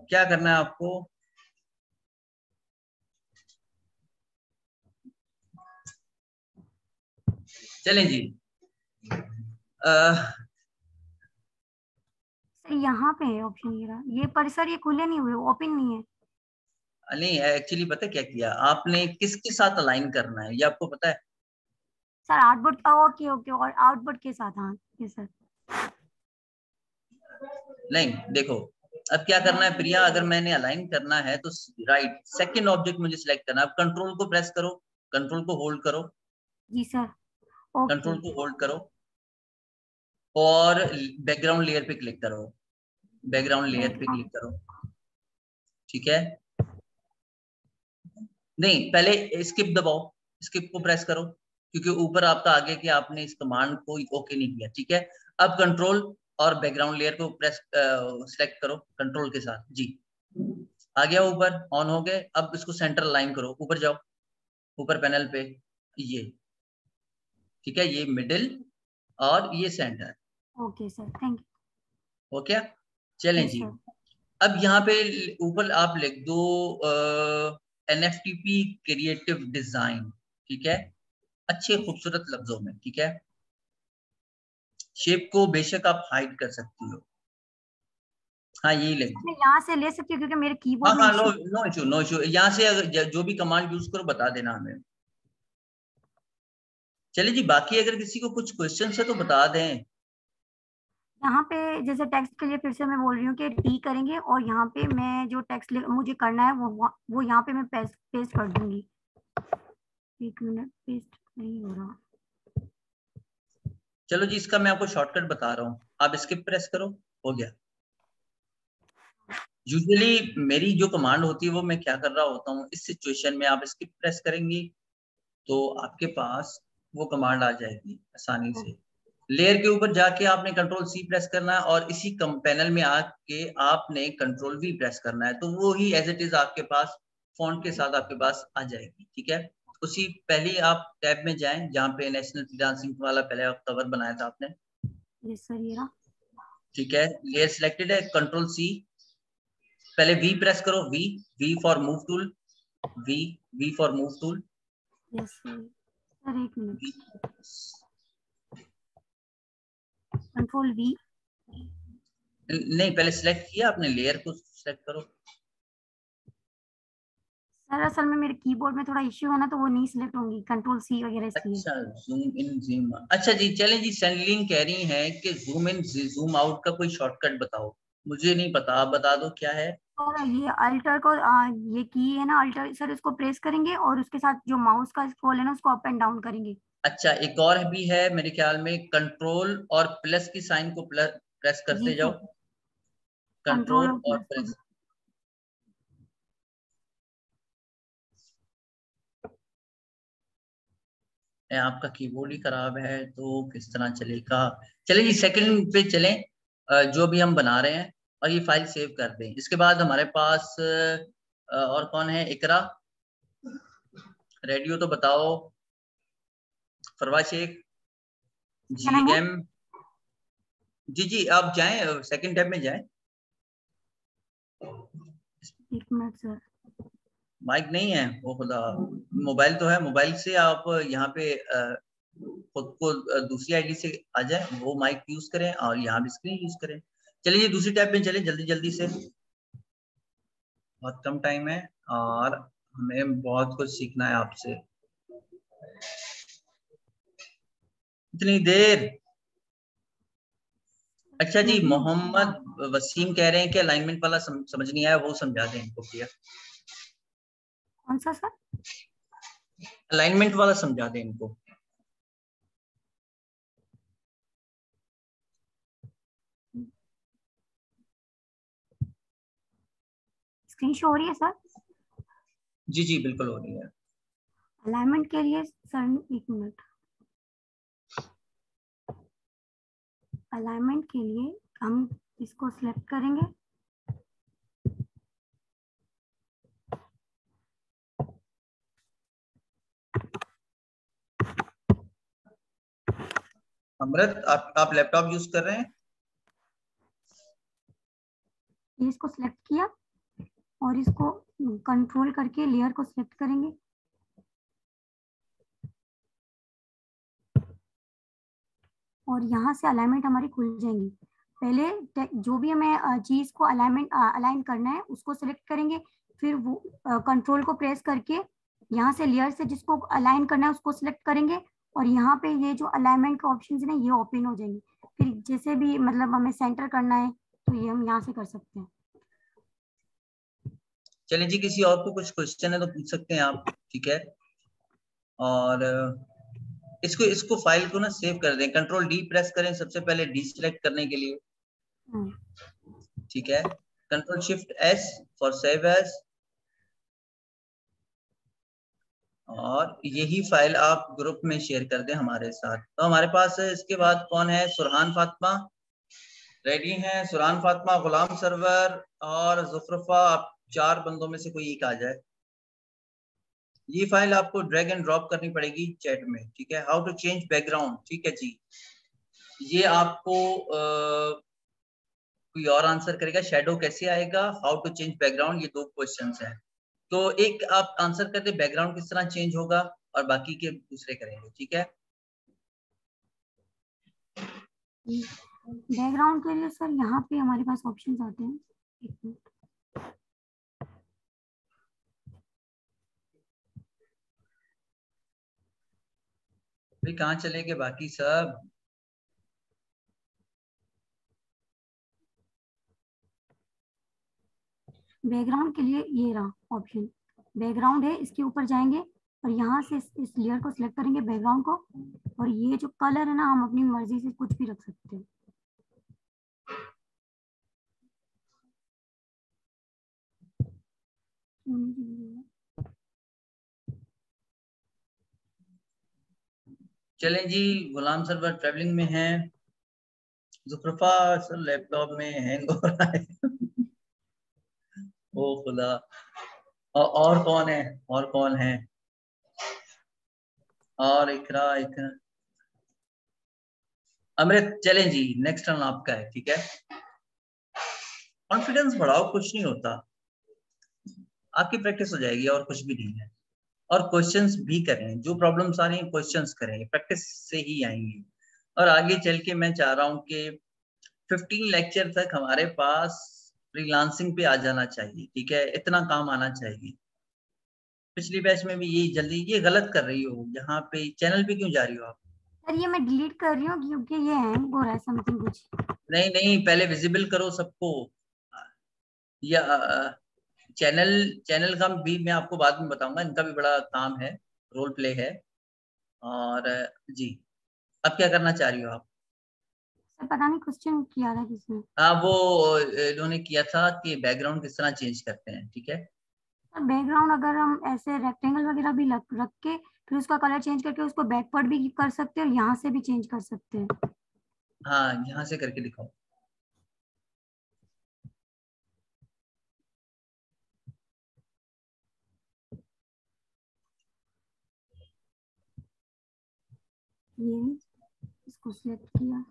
क्या करना है आपको? चलें जी। सर यहाँ पे है ऑप्शन, ये रहा ये, पर सर ये खुले नहीं हुए, ओपन नहीं है। नहीं, एक्चुअली पता क्या किया आपने, किसके साथ अलाइन करना है ये आपको पता है? सर आउटपुट, ओके ओके, और आउटपुट के साथ, हाँ ये सर। नहीं देखो, अब क्या करना है प्रिया, अगर मैंने अलाइन करना है तो राइट सेकंड ऑब्जेक्ट मुझे सिलेक्ट करना है। अब कंट्रोल को प्रेस करो, कंट्रोल को होल्ड करो, जी सर, ओके। कंट्रोल को होल्ड करो और बैकग्राउंड लेयर पे क्लिक करो, बैकग्राउंड लेयर पे क्लिक करो, ठीक है। नहीं, पहले स्किप दबाओ, स्किप को प्रेस करो, क्योंकि ऊपर आपका आगे कि आपने इस कमांड को ओके नहीं किया, ठीक है। अब कंट्रोल और बैकग्राउंड लेयर को प्रेस सेलेक्ट करो कंट्रोल के साथ जी, आ गया ऊपर, ऑन हो गए। अब इसको सेंटर लाइन करो, ऊपर जाओ, ऊपर पैनल पे, ये ठीक है, ये मिडिल और ये centre. Okay sir, thank you. हो क्या? चलें यस जी। सर। अब यहाँ पे ऊपर आप लिख दो NFTP क्रिएटिव डिजाइन, ठीक है, अच्छे खूबसूरत लफ्जों में, ठीक है। शेप को बेशक आप हाइड कर सकती हो, हाँ यही लिख दो। मैं यहाँ से ले सकती हूँ क्योंकि मेरे हाँ कीबोर्ड में हाँ, no issue. No issue, no issue, यहाँ से अगर जो भी कमांड यूज करो बता देना हमें। चलिए जी, बाकी अगर किसी को कुछ क्वेश्चन है तो बता दें। यहाँ पे जैसे टेक्स्ट के लिए फिर से मैं बोल रही हूँ कि टी करेंगे और यहाँ पे मैं जो टेक्स्ट मुझे करना है वो यहाँ पे मैं पेस्ट कर दूंगी। एक मिनट, पेस्ट नहीं हो रहा। चलो जी, इसका मैं आपको शॉर्टकट बता रहा हूँ, आप स्किप प्रेस करो, हो गया। यूजुअली मेरी जो कमांड होती है वो मैं क्या कर रहा होता हूँ, इस सिचुएशन में आप स्किप प्रेस करेंगी तो आपके पास वो कमांड आ जाएगी आसानी से। लेयर के ऊपर जाके आपने कंट्रोल सी प्रेस करना है और इसी कम पैनल में आके आपने कंट्रोल वी प्रेस करना है, तो वो ही एज इट इज आपके पास फॉन्ट के साथ आपके पास आ जाएगी। ठीक है, उसी पहले आप टैब में जाएं जहाँ पे नेशनल फ्रीलांसिंग वाला पहले कवर बनाया था आपने। यस सर, ये रहा। ठीक है, लेयर सिलेक्टेड है, कंट्रोल सी, पहले वी प्रेस करो, V, V for move tool, V, V for move tool. Yes sir, sir एक मिनट, कंट्रोल वी। नहीं, पहले सिलेक्ट किया आपने, लेयर को सिलेक्ट करो। सर असल में मेरे कीबोर्ड में थोड़ा इश्यू है ना, तो वो नहीं सिलेक्ट होंगी, कंट्रोल सी वगैरह इसलिए। अच्छा, जूम इन जूम, अच्छा जी, चलें जी। सैंडलिन कह रही हैं कि जूम इन जूम आउट का कोई शॉर्टकट बताओ। मुझे नहीं पता, आप बता दो क्या है। और ये अल्टर को ये की है ना अल्टर सर, इसको प्रेस करेंगे और उसके साथ जो माउस का स्क्रॉल है ना उसको अप एंड डाउन करेंगे। अच्छा, एक और भी है मेरे ख्याल में, कंट्रोल और प्लस की साइन को प्रेस जी करते जाओ, सर, कंट्रोल कंट्रोल और और प्लस को। प्रेस। आपका कीबोर्ड ही खराब है तो किस तरह चलेगा। चलिए जी, सेकंड पे चलें, जो भी हम बना रहे हैं, और ये फाइल सेव कर दें। इसके बाद हमारे पास और कौन है, इकरा रेडियो तो बताओ, फरवा शेख, क्या नाम है? जीएम। जी जी, आप जाएं, सेकंड टैब में जाएं। एक मिनट सर। माइक नहीं है, वो खुदा, मोबाइल तो है, मोबाइल से आप यहाँ पे खुद को दूसरी आईडी से आ जाए, वो माइक यूज करें और यहाँ भी स्क्रीन यूज करें। चलिए दूसरी टैब में चले जल्दी जल्दी से, बहुत कम टाइम है और हमें बहुत कुछ सीखना है आपसे। इतनी देर। अच्छा जी, नहीं मोहम्मद वसीम कह रहे हैं कि अलाइनमेंट वाला समझ नहीं आया, वो समझा दें इनको भैया। कौन सा सर? अलाइनमेंट वाला समझा दें इनको। स्क्रीन शो हो रही है सर? जी जी बिल्कुल हो रही है। अलाइनमेंट के लिए सर एक मिनट, अलाइनमेंट के लिए हम इसको सिलेक्ट करेंगे। अमृत, आप लैपटॉप यूज कर रहे हैं? ये इसको सिलेक्ट किया और इसको कंट्रोल करके लेयर को सिलेक्ट करेंगे और यहाँ से अलाइनमेंट हमारी खुल जाएंगी। पहले जो भी हमें चीज को अलाइन करना है उसको सिलेक्ट करेंगे, फिर वो कंट्रोल को प्रेस करके यहाँ से लेयर से जिसको अलाइन करना है उसको सिलेक्ट करेंगे और यहाँ पे ये जो अलाइनमेंट के ऑप्शन है ना ये ओपन हो जाएंगे। फिर जैसे भी मतलब हमें सेंटर करना है तो ये हम यहाँ से कर सकते हैं। चलिए जी, किसी और को कुछ क्वेश्चन है तो पूछ सकते हैं आप। ठीक है, और इसको इसको फाइल को ना सेव कर दें, कंट्रोल डी प्रेस करें सबसे पहले डी सिलेक्ट करने के लिए। हम्म, ठीक है, control shift S for save as, और यही फाइल आप ग्रुप में शेयर कर दें हमारे साथ। तो हमारे पास इसके बाद कौन है, सुरहान फातिमा रेडी हैं, सुरहान फातिमा, गुलाम सरवर और जुफरफा, आप चार बंदों में से कोई एक आ जाए। ये फाइल आपको ड्रैग एंड ड्रॉप करनी पड़ेगी चैट में। ठीक है, हाउ टू चेंज बैकग्राउंड। ठीक है जी, ये आपको कोई और आंसर करेगा, शेडो कैसे आएगा, हाउ टू चेंज बैकग्राउंड, ये दो क्वेश्चंस हैं। तो एक आप आंसर करते बैकग्राउंड किस तरह चेंज होगा, और बाकी के दूसरे करेंगे। ठीक है, बैकग्राउंड के लिए सर यहाँ पे हमारे पास ऑप्शंस आते हैं। एक मिनट, भाई कहाँ चले गए बाकी सब। बैकग्राउंड के लिए ये रहा ऑप्शन, बैकग्राउंड है, इसके ऊपर जाएंगे और यहाँ से इस लेयर को सिलेक्ट करेंगे बैकग्राउंड को और ये जो कलर है ना हम अपनी मर्जी से कुछ भी रख सकते हैं। चलें जी, गुलाम सरवर ट्रेवलिंग में हैं। जुफ्रफा सर लैपटॉप में हैंग हो रहा है। ओ खुदा। और कौन है, और कौन है? और इकरा, इकरा, अमृत। चलें जी, नेक्स्ट टर्न आपका है, ठीक है। कॉन्फिडेंस बढ़ाओ, कुछ नहीं होता, आपकी प्रैक्टिस हो जाएगी और कुछ भी नहीं है। और क्वेश्चंस भी करें, जो प्रॉब्लम्स आ रही हैं क्वेश्चंस करें, प्रैक्टिस से ही आएंगी। और आगे चल के मैं चाह रहा हूँ कि 15 लेक्चर तक हमारे पास फ्रीलांसिंग पे आ जाना चाहिए, ठीक है, इतना काम आना चाहिए। पिछली बैच में भी यही जल्दी, ये गलत कर रही हो, यहाँ पे चैनल पे क्यों जा रही हो आप? सर ये मैं डिलीट कर रही हूँ क्योंकि ये हैंग हो रहा है समथिंग कुछ। नहीं नहीं, पहले विजिबल करो सबको। या चैनल, चैनल का भी मैं आपको बाद में बताऊंगा, इनका भी बड़ा काम है, रोल प्ले है। और जी, अब क्या करना चाह रही हो आप? सर पता नहीं क्वेश्चन किया था किसने। हाँ, वो इन्होंने किया था कि बैकग्राउंड किस तरह चेंज करते हैं, ठीक है। सर बैकग्राउंड अगर हम ऐसे रेक्टेंगल वगैरह भी रख के फिर उसका कलर चेंज करके उसको बैकवर्ड भी कर सकते हैं और यहाँ से भी चेंज कर सकते हैं। हाँ, यहाँ से करके दिखाओ। ये इसको सिलेक्ट किया।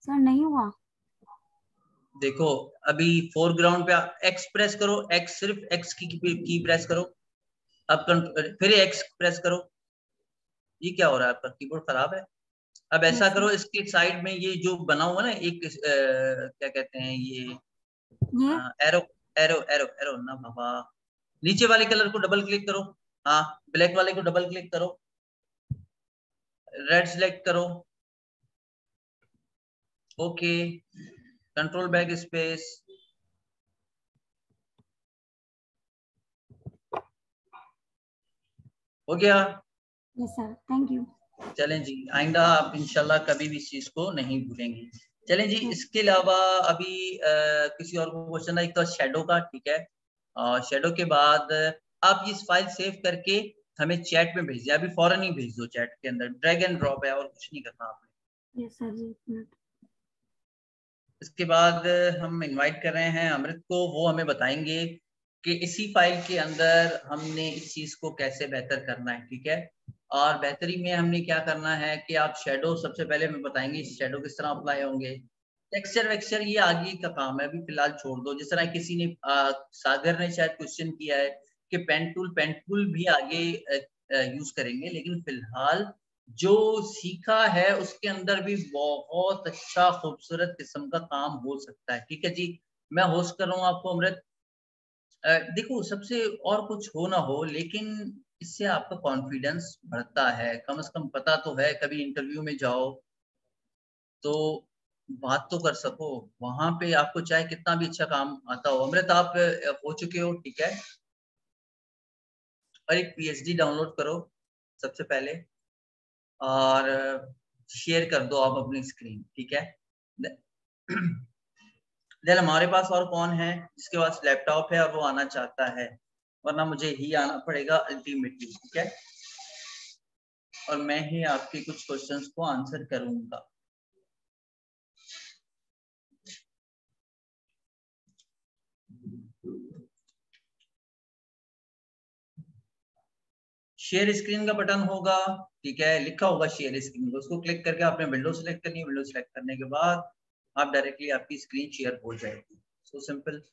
सर नहीं हुआ। देखो, अभी फोरग्राउंड पे एक्स प्रेस करो, एक्स, सिर्फ एक्स की प्रेस करो। अब फिर एक्स प्रेस करो। ये क्या हो रहा है, आपका कीबोर्ड खराब है? अब ऐसा यस सर। करो, इसके साइड में ये जो बना हुआ ना एक क्या कहते हैं ये, ये एरो, एरो एरो एरो ना बाबा, नीचे वाले कलर को डबल क्लिक करो। हाँ, ब्लैक वाले को डबल क्लिक करो, रेड सिलेक्ट करो। ओके, कंट्रोल बैक स्पेस, हो गया। Yes sir, thank you. चलें जी, आइंदा आप इंशाल्लाह कभी भी इस चीज को नहीं भूलेंगे। चलें जी, यस। इसके अलावा अभी किसी और को क्वेश्चन था, एक तो शेडो का, ठीक है। शेडो के बाद आप इस फाइल सेव करके हमें चैट में भेज दिया, अभी फौरन ही भेज दो, चैट के अंदर ड्रैग एंड ड्रॉप है और कुछ नहीं करना आपने। यस सर जी, एक मिनट। इसके बाद हम इनवाइट कर रहे हैं अमृत को, वो हमें बताएंगे कि इसी फाइल के अंदर हमने इस चीज को कैसे बेहतर करना है, ठीक है। और बेहतरी में हमने क्या करना है कि आप शेडो, सबसे पहले हमें बताएंगे शेडो किस तरह अप्लाई होंगे। टेक्सचर वेक्सचर ये आगे का काम है, अभी फिलहाल छोड़ दो। जिस तरह किसी ने सागर ने शायद क्वेश्चन किया है कि पेन टूल भी आगे यूज करेंगे, लेकिन फिलहाल जो सीखा है उसके अंदर भी बहुत अच्छा खूबसूरत किस्म का काम हो सकता है, ठीक है जी। मैं होस्ट कर रहा हूँ आपको, अमृत। देखो, सबसे और कुछ हो ना हो, लेकिन इससे आपका कॉन्फिडेंस बढ़ता है, कम से कम पता तो है, कभी इंटरव्यू में जाओ तो बात तो कर सको। वहां पे आपको चाहे कितना भी अच्छा काम आता हो। अमृत, आप हो चुके हो, ठीक है। और एक पीएचडी डाउनलोड करो सबसे पहले, और शेयर कर दो आप अपनी स्क्रीन, ठीक है। देन हमारे पास और कौन है जिसके पास लैपटॉप है और वो आना चाहता है, वरना मुझे ही आना पड़ेगा अल्टीमेटली, ठीक है। और मैं ही आपके कुछ क्वेश्चंस को आंसर करूंगा। शेयर स्क्रीन का बटन होगा, ठीक है, लिखा होगा शेयर स्क्रीन, उसको क्लिक करके आपने विंडो सेलेक्ट करनी है। विंडो सेलेक्ट करने के बाद आप डायरेक्टली आपकी स्क्रीन शेयर हो जाएगी। So simple.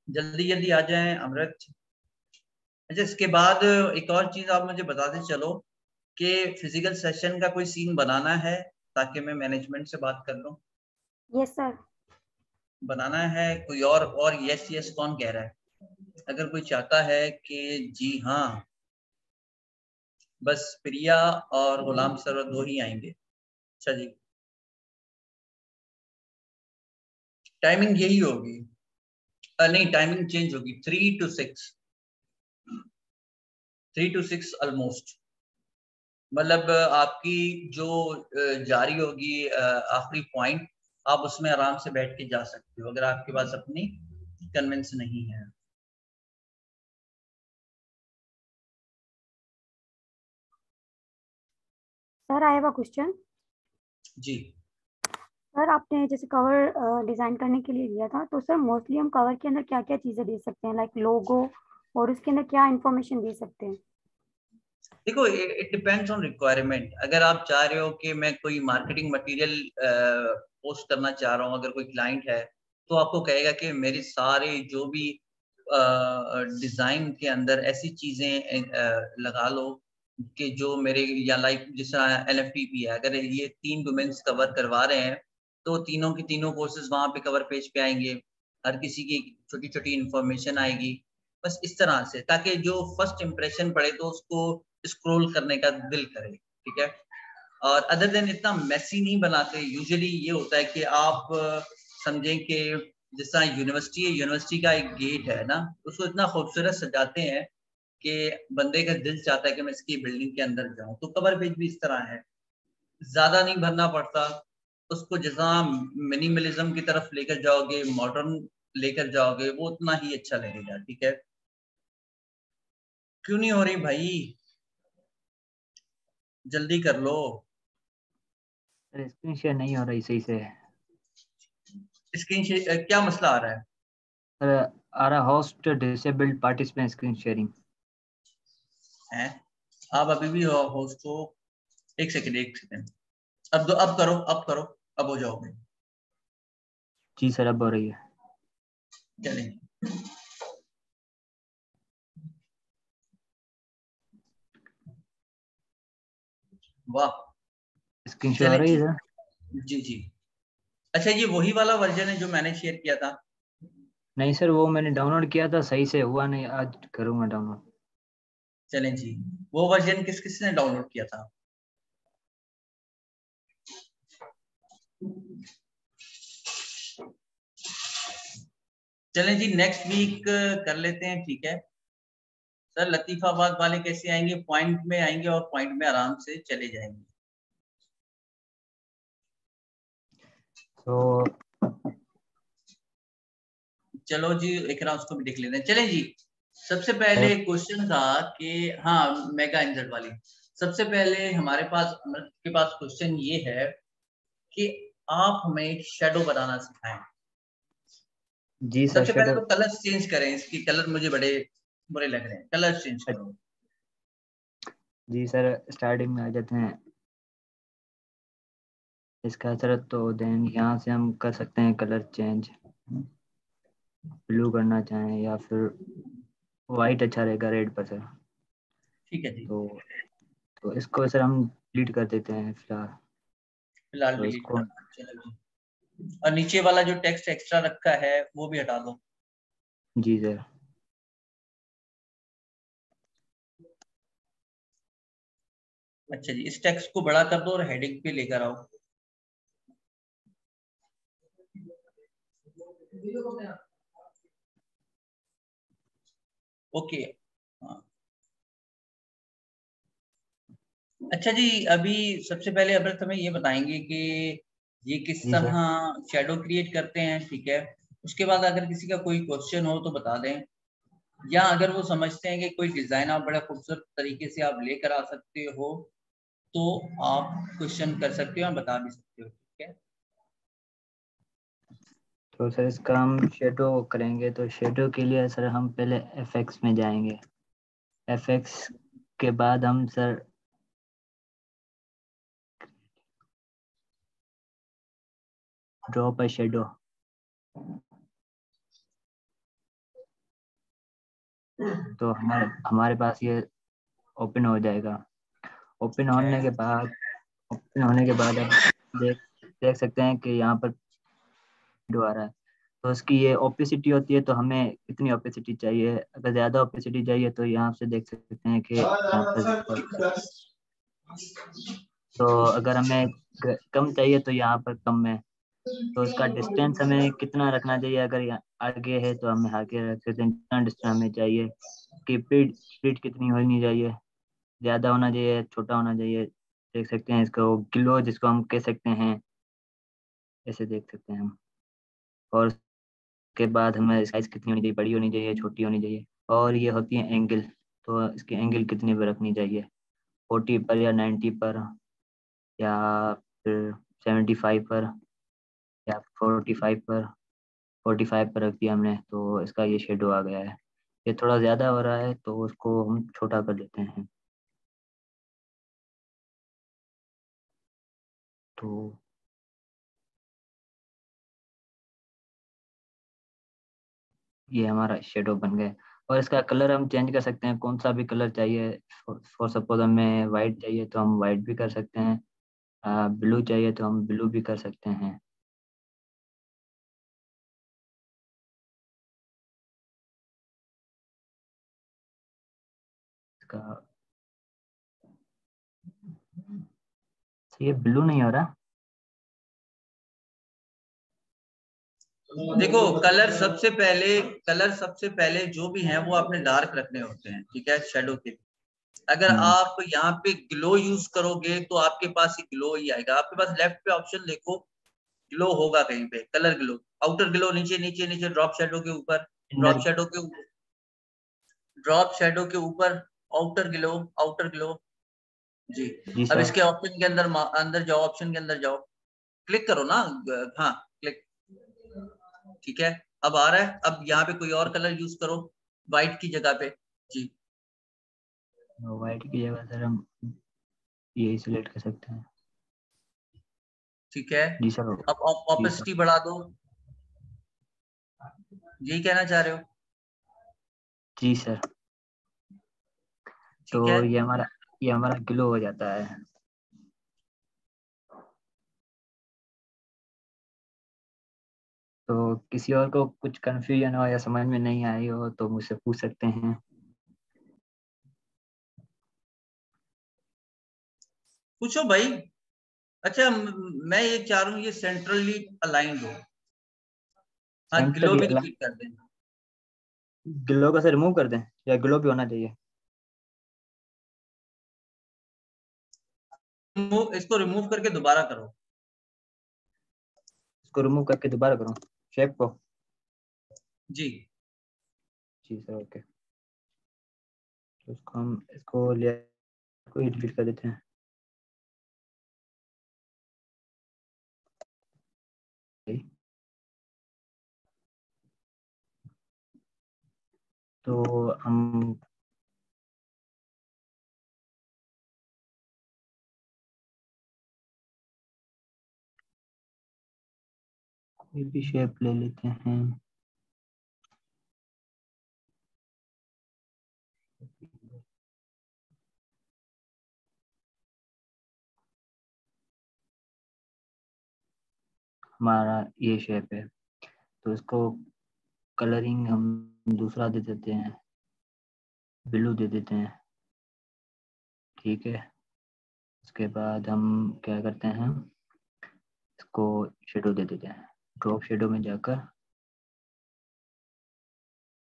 जल्दी जल्दी आ जाएं अमृत। अच्छा, इसके बाद एक और चीज आप मुझे बताते चलो कि फिजिकल सेशन का कोई सीन बनाना है, ताकि मैं मैनेजमेंट से बात कर लूं। Yes sir. बनाना है कोई और यस यस कौन कह रहा है? अगर कोई चाहता है कि जी हाँ, बस प्रिया और गुलाम सर दो ही आएंगे। अच्छा जी, टाइमिंग यही होगी। नहीं, टाइमिंग चेंज होगी, 3 to 6, 3 to 6 ऑलमोस्ट। मतलब आपकी जो जारी होगी आखिरी पॉइंट, आप उसमें आराम से बैठ के जा सकते हो अगर आपके पास अपनी कन्विंस नहीं है। Sir I have a question. जी सर आपने जैसे कवर डिजाइन करने के लिए दिया था, तो सर मोस्टली हम कवर के अंदर क्या क्या चीजें दे सकते हैं, लाइक लोगो, और उसके अंदर क्या इंफॉर्मेशन दे सकते हैं? देखो, इट डिपेंड्स ऑन रिक्वायरमेंट। अगर आप चाह रहे हो कि मैं कोई मार्केटिंग मटेरियल पोस्ट करना चाह रहा हूँ, अगर कोई क्लाइंट है तो आपको कहेगा कि मेरे सारे जो भी डिजाइन के अंदर ऐसी चीजें लगा लो कि जो मेरे, या लाइक जिस तरह LFTP है, अगर ये 3 डोमेन्स कवर करवा रहे हैं तो तीनों की तीनों कोर्सेज वहां पे कवर पेज पे आएंगे, हर किसी की छोटी छोटी इंफॉर्मेशन आएगी। बस इस तरह से, ताकि जो फर्स्ट इंप्रेशन पड़े तो उसको स्क्रॉल करने का दिल करे। ठीक है, और अदर देन इतना मैसी नहीं बनाते। यूजुअली ये होता है कि आप समझें कि जिस तरह यूनिवर्सिटी है, यूनिवर्सिटी का एक गेट है ना, उसको इतना खूबसूरत सजाते हैं कि बंदे का दिल चाहता है कि मैं इसकी बिल्डिंग के अंदर जाऊं। तो कवर पेज भी इस तरह है, ज्यादा नहीं भरना पड़ता उसको। जैसा मिनिमलिज्म की तरफ लेकर जाओगे, मॉडर्न लेकर जाओगे, वो उतना ही अच्छा लगेगा। ठीक है, क्यों नहीं हो रही भाई, जल्दी कर लो। स्क्रीन शेयर नहीं हो रही सही से। स्क्रीन क्या मसला आ रहा है? सर आ रहा host disabled participant screen sharing. हैं, आप अभी भी होस्ट हो? एक सेकंड, एक सेकंड। अब करो, अब करो, अब हो जाओगे। जी सर अब हो रही है। चलें, वाह, स्क्रीन शेयर हो चलें रही जी। है सर? जी जी। अच्छा, ये वही वाला वर्जन है जो मैंने शेयर किया था? नहीं सर, वो मैंने डाउनलोड किया था, सही से हुआ नहीं, आज करूँगा डाउनलोड। चलें जी, वो वर्जन किस किस ने डाउनलोड किया था? चलें जी, नेक्स्ट वीक कर लेते हैं। ठीक है सर, लतीफाबाद वाले कैसे आएंगे? पॉइंट में आएंगे और पॉइंट में आराम से चले जाएंगे। तो चलो जी, इकरा उसको भी देख लेते हैं। चलें जी, सबसे पहले सर क्वेश्चन था कि हाँ, मेगा इंजर्ड वाली। सबसे पहले हमारे पास, अमृत के पास क्वेश्चन ये है कि आप हमें एक शेडो बनाना सिखाएं। जी सर सबसे पहले शेडो। तो कलर्स चेंज करें, इसकी कलर मुझे बड़े बुरे लग रहे हैं, कलर्स चेंज करो। जी सर स्टार्टिंग में आ जाते हैं इसका सर, तो देन यहाँ से हम कर सकते हैं कलर चेंज, ब्लू करना चाहें या फिर वाइट अच्छा रहेगा रेड पर सर। ठीक है जी, तो इसको सर हम डिलीट कर देते हैं फिलहाल। फिलहाल तो डिलीट इसको करना। चलो जी, और नीचे वाला जो टेक्स्ट एक्स्ट्रा रखा है वो भी हटा दो। जी सर। अच्छा जी, इस टेक्स्ट को बड़ा कर दो और हेडिंग पे लेकर आओ। ओके, हाँ। अच्छा जी, अभी सबसे पहले अमृत हमें ये बताएंगे कि ये किस जी तरह सर। शेडो क्रिएट करते हैं। ठीक है, उसके बाद अगर किसी का कोई क्वेश्चन हो तो बता दें, या अगर वो समझते हैं कि कोई डिजाइन आप बड़ा खूबसूरत तरीके से आप लेकर आ सकते हो तो आप क्वेश्चन कर सकते हो, बता भी सकते हो। ठीक है, तो सर इसका हम शेडो करेंगे, तो शेडो के लिए सर हम पहले FX में जाएंगे। FX के बाद हम सर ड्रॉ पर शेडो, तो हमारे पास ये ओपन हो जाएगा। ओपन ठीक है। होने के बाद ओपन होने के बाद अब देख देख सकते हैं कि यहाँ पर शेडो आ रहा है। तो उसकी ये ओपेसिटी होती है, तो हमें कितनी ओपेसिटी चाहिए। अगर ज़्यादा ओपेसिटी चाहिए तो यहाँ से देख सकते हैं कि यहाँ पर, तो अगर हमें कम चाहिए तो यहाँ पर कम है। तो इसका डिस्टेंस हमें कितना रखना चाहिए, अगर यहाँ आगे है तो हमें आगे रख सकते हैं, कितना डिस्टेंस हमें चाहिए। कि स्पीड स्पीड कितनी होनी चाहिए, ज़्यादा होना चाहिए, छोटा होना चाहिए। देख सकते हैं इसको किलो जिसको हम कह सकते हैं, ऐसे देख सकते हैं हम। और उसके बाद हमें साइज कितनी होनी चाहिए, बड़ी होनी चाहिए, छोटी होनी चाहिए। और ये होती है एंगल, तो इसकी एंगल कितनी पर रखनी चाहिए, 40 पर या 90 पर या फिर 75 पर या 45 पर। 45 पर रख दिया हमने, तो इसका ये शेडो आ गया है। ये थोड़ा ज़्यादा हो रहा है तो उसको हम छोटा कर देते हैं। तो ये हमारा शेडो बन गया। और इसका कलर हम चेंज कर सकते हैं, कौन सा भी कलर चाहिए। फॉर सपोज हमें वाइट चाहिए तो हम वाइट भी कर सकते हैं, ब्लू चाहिए तो हम ब्लू भी कर सकते हैं। इसका ये ब्लू नहीं हो रहा। देखो, कलर सबसे पहले जो भी हैं वो आपने डार्क रखने होते हैं, ठीक है, शेडो के। अगर आप यहाँ पे ग्लो यूज करोगे तो आपके पास ही ग्लो ही आएगा। आपके पास लेफ्ट पे ऑप्शन देखो, ग्लो होगा कहीं पे, कलर ग्लो, आउटर ग्लो, नीचे नीचे नीचे ड्रॉप शेडो के ऊपर, इनर। ड्रॉप शेडो के ऊपर आउटर ग्लो, आउटर ग्लो। जी। जी अब सर। इसके ऑप्शन के अंदर अंदर जाओ, ऑप्शन के अंदर जाओ, क्लिक करो ना। हाँ, क्लिक। ठीक है, अब आ रहा है। अब यहाँ पे कोई और कलर यूज करो व्हाइट की जगह पे। जी। वाइट की जगह सर हम यही सिलेक्ट कर सकते हैं। ठीक है, जी सर। अब जी सर। ऑपेसिटी बढ़ा दो, यही कहना चाह रहे हो? जी सर। तो ठीक है। ये हमारा ग्लो हो जाता है। तो किसी और को कुछ कंफ्यूजन हो या समझ में नहीं आई हो तो मुझसे पूछ सकते हैं। पूछो भाई। अच्छा, मैं ये चाह रहा हूँ ये सेंट्रली अलाइंड हो। हाँ, ग्लो सेंटर भी डिलीट कर देना। ग्लो को से रिमूव कर दें या ग्लो भी होना चाहिए। इसको रिमूव करके दोबारा करो। इसको रिमूव करके दोबारा करूँ शेप को। जी। जी सर ओके। तो इसको हम इसको ले को ही डिलीट कर देते हैं। तो हम कोई भी शेप ले लेते हैं। हमारा ये शेप है, तो इसको कलरिंग हम दूसरा दे देते हैं, ब्लू दे देते हैं। ठीक है। उसके बाद हम क्या करते हैं, इसको शेडो दे देते हैं। ड्रॉप शेडो में जाकर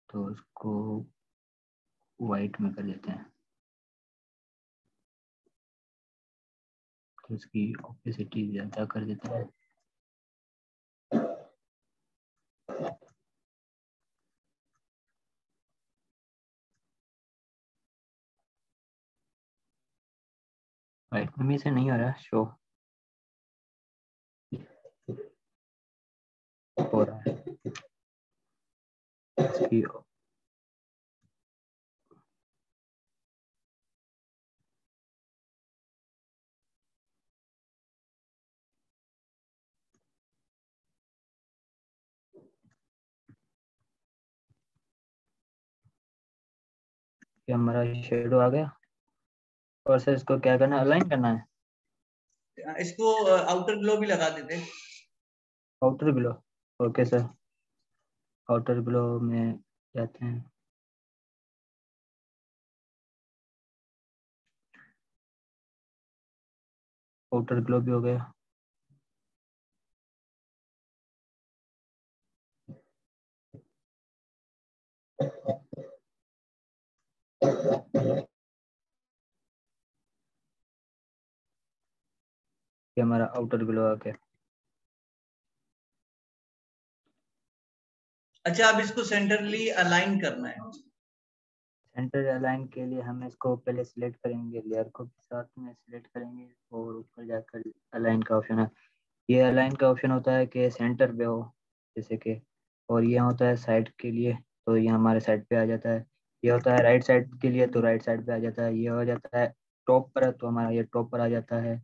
तो उसको वाइट में कर देते हैं। तो उसकी ऑपेसिटी ज़्यादा कर देते हैं। वाइट में से नहीं हो रहा शो, हो रहा है इसकी। ये हमारा शेडो आ गया। और सर इसको क्या करना है, अलाइन करना है। इसको आउटर ग्लो भी लगा देते। Outer glow. Okay sir. Outer glow में जाते हैं। आउटर ग्लो भी हो गया। ये हमारा आउटर ग्लो आ गया। अच्छा, अब इसको सेंटरली अलाइन करना है। सेंटर अलाइन के लिए हम इसको पहले सिलेक्ट करेंगे, लेयर को भी साथ में सिलेक्ट करेंगे और ऊपर जाकर अलाइन का ऑप्शन है। ये अलाइन का ऑप्शन होता है कि सेंटर पे हो जैसे कि, और ये होता है साइड के लिए, तो ये हमारे साइड पे आ जाता है। ये होता है राइट साइड के लिए, तो राइट साइड पे आ जाता है। ये हो जाता है टॉप पर है, तो हमारा ये टॉप पर आ जाता है।